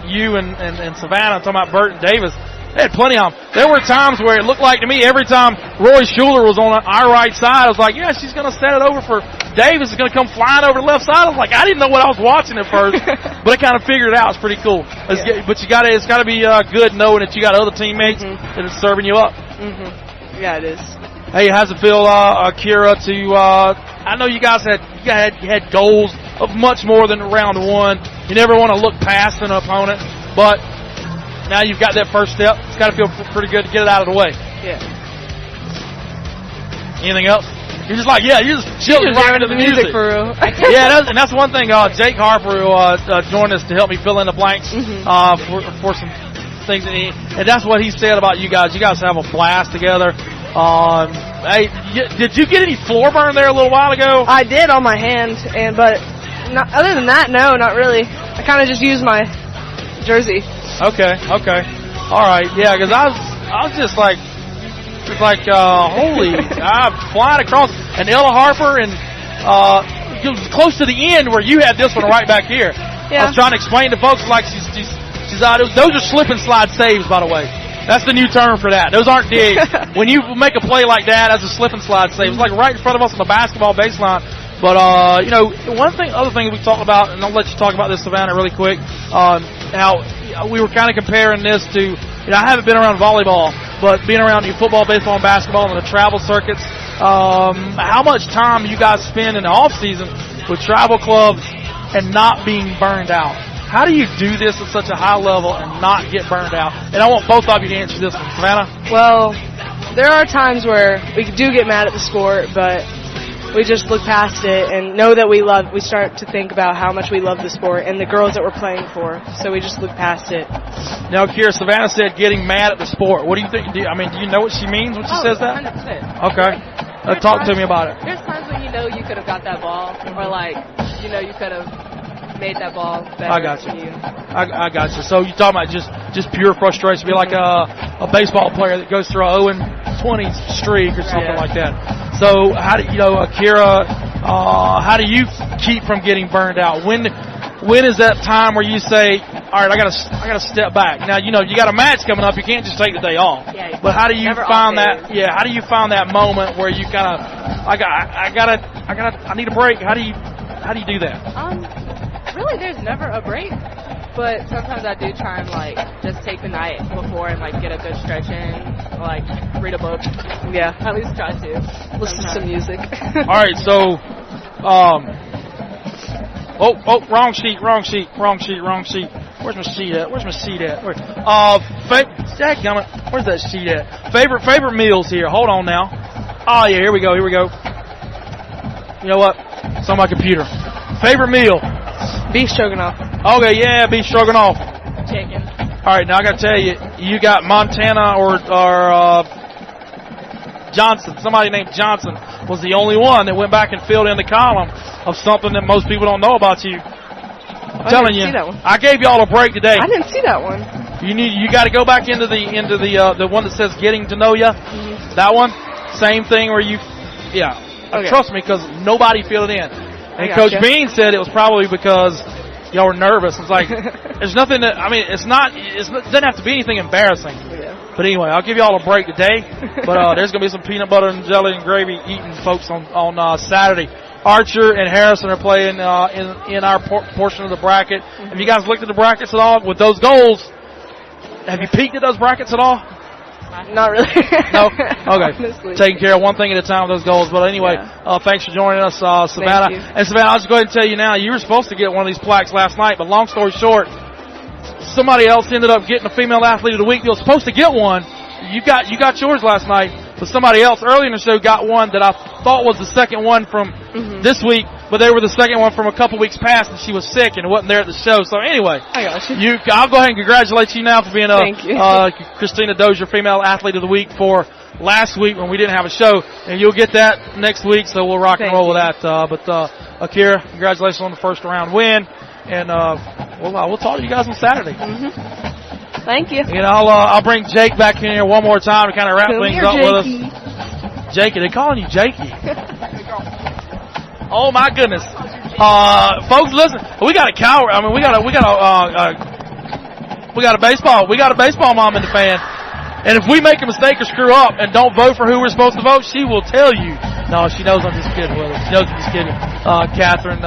you and Savannah, I'm talking about Burt and Davis, they had plenty of them. There were times where it looked like to me every time Roy Schuler was on our right side, I was like, yeah, she's going to set it over for Davis. Is going to come flying over the left side. I was like, I didn't know what I was watching at first, but I kind of figured it out. It's pretty cool. But it's got to be good knowing that you got other teammates that are serving you up. Mm-hmm. Yeah, it is. Hey, how's it feel, Kira, I know you guys had goals of much more than round one. You never want to look past an opponent, but now you've got that first step. It's got to feel pretty good to get it out of the way. Yeah. Anything else? You're just like, you're just chilling right into the music. For real. And that's one thing. Jake Harper who joined us to help me fill in the blanks for some things. And that's what he said about you guys. You guys have a blast together. Hey, did you get any floor burn there a little while ago? I did on my hand, but other than that, no, not really. I kind of just used my jersey. Okay. All right, yeah, because I was just like, holy, I'm flying across. And Ella Harper and it was close to the end where you had this one right back here. Yeah. I was trying to explain to folks like she's those are slip and slide saves, by the way. That's the new term for that. Those aren't digs. When you make a play like that, that's a slip and slide save. It's like right in front of us on the basketball baseline. But, other thing we talked about, and I'll let you talk about this, Savannah, really quick, how we were kind of comparing this to, I haven't been around volleyball, but being around football, baseball, and basketball and the travel circuits, how much time you guys spend in the off season with travel clubs and not being burned out? How do you do this at such a high level and not get burned out? And I want both of you to answer this one. Savannah? Well, there are times where we do get mad at the sport, but we just look past it and know that we start to think about how much we love the sport and the girls that we're playing for. So we just look past it. Now, Kira, Savannah said getting mad at the sport. What do you think? Do you know what she means when she says that? 100%. Okay. Talk to me about it. There's times when you could have got that ball, or you could have made that ball better. I got you. I got you. So you talking about just pure frustration, be like a baseball player that goes through a 0-20 streak or something like that. So how do Akira? How do you keep from getting burned out? When is that time where you say, all right, I gotta step back? Now you got a match coming up. You can't just take the day off. Yeah, but how do you find that? Yeah, how do you find that moment where you kind of I need a break? How do you do that? Really, there's never a break. But sometimes I do try and just take the night before and get a good stretch in, read a book. Yeah, at least try to listen to some music. All right, so wrong sheet. Where's my sheet at? Where's that sheet at? Favorite meals here. Hold on now. Oh yeah, here we go. You know what? It's on my computer. Favorite meal. Beef stroganoff. Okay, yeah, beef stroganoff. Chicken. All right, now I got to tell you, you got Montana or Johnson. Somebody named Johnson was the only one that went back and filled in the column of something that most people don't know about you. I'm telling you, I gave y'all a break today. I didn't see that one. You got to go back into the one that says getting to know ya. Mm-hmm. That one, same thing where trust me, because nobody filled it in. And Coach Bean said it was probably because y'all were nervous. It's like, there's nothing that, it doesn't have to be anything embarrassing. Yeah. But anyway, I'll give y'all a break today. But there's going to be some peanut butter and jelly and gravy eating folks on Saturday. Archer and Harrison are playing in our portion of the bracket. Mm-hmm. Have you guys looked at the brackets at all with those goals? Have you peeked at those brackets at all? Not really. No? Okay. Honestly. Taking care of one thing at a time with those goals. But anyway, thanks for joining us, Savannah. Thank you. And Savannah, I'll just go ahead and tell you now, you were supposed to get one of these plaques last night, but long story short, somebody else ended up getting a female athlete of the week. You were supposed to get one. You got yours last night, but somebody else early in the show got one that I thought was the second one from this week, but they were the second one from a couple weeks past, and she was sick and wasn't there at the show. So anyway, I got you. I'll go ahead and congratulate you now for being Thank you. Christina Dozier Female Athlete of the Week for last week when we didn't have a show, and you'll get that next week. So we'll rock and roll with that. But Akira, congratulations on the first round win, and we'll talk to you guys on Saturday. Thank you. And I'll bring Jake back in here one more time to kind of wrap things up with us. Jakey, they calling you Jakey. Oh my goodness, folks, listen, we got a cow. I mean, we got a baseball mom in the fan, and if we make a mistake or screw up and don't vote for who we're supposed to vote, she will tell you. No, she knows I'm just kidding with her. She knows I'm just kidding. Catherine,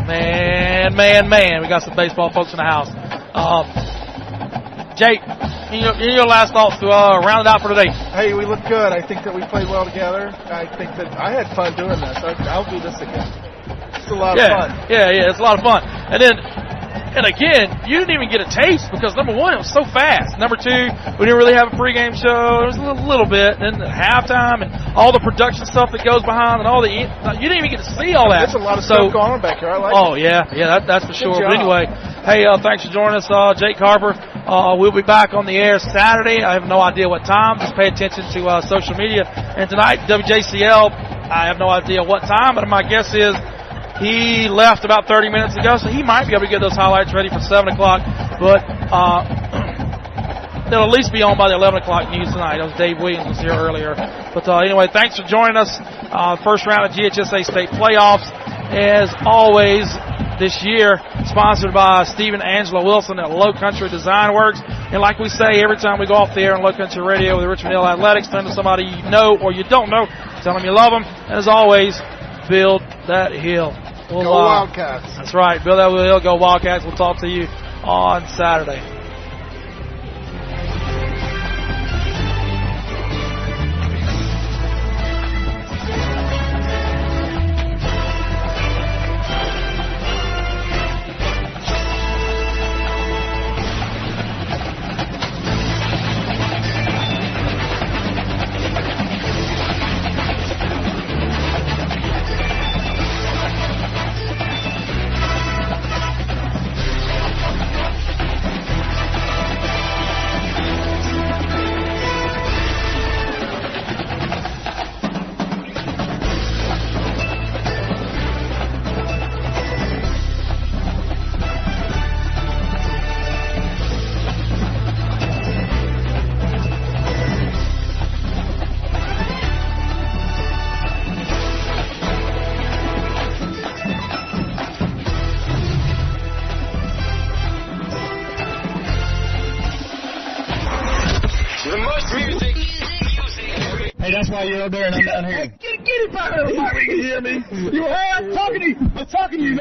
man, we got some baseball folks in the house. Jake, in your last thoughts to round it out for today. Hey, we look good. I think that we played well together. I think that I had fun doing this. I'll do this again. It's a lot of fun. Yeah, it's a lot of fun. And again, you didn't even get a taste because, number one, it was so fast. Number two, we didn't really have a pregame show. There was a little bit. And then the halftime and all the production stuff that goes behind and all you didn't even get to see all that. There's a lot of stuff going on back here. I like it. Oh, yeah, that's for sure. Good job. But anyway, hey, thanks for joining us, Jake Harper. We'll be back on the air Saturday. I have no idea what time. Just pay attention to social media. And tonight, WJCL, I have no idea what time, but my guess is he left about 30 minutes ago, so he might be able to get those highlights ready for 7 o'clock. But they'll at least be on by the 11 o'clock news tonight. That was Dave Williams was here earlier. But anyway, thanks for joining us. First round of GHSA State Playoffs. As always, this year, sponsored by Stephen Angela Wilson at Low Country Design Works. And like we say every time we go off the air on Low Country Radio with the Richmond Hill Athletics, turn to somebody you know or you don't know, tell them you love them. And as always, build that hill. Go Wildcats. That's right. Build that hill, go Wildcats. We'll talk to you on Saturday. Hey, that's why you're up there and I'm down here. Hey, get it back there. You can hear me. I'm talking to you.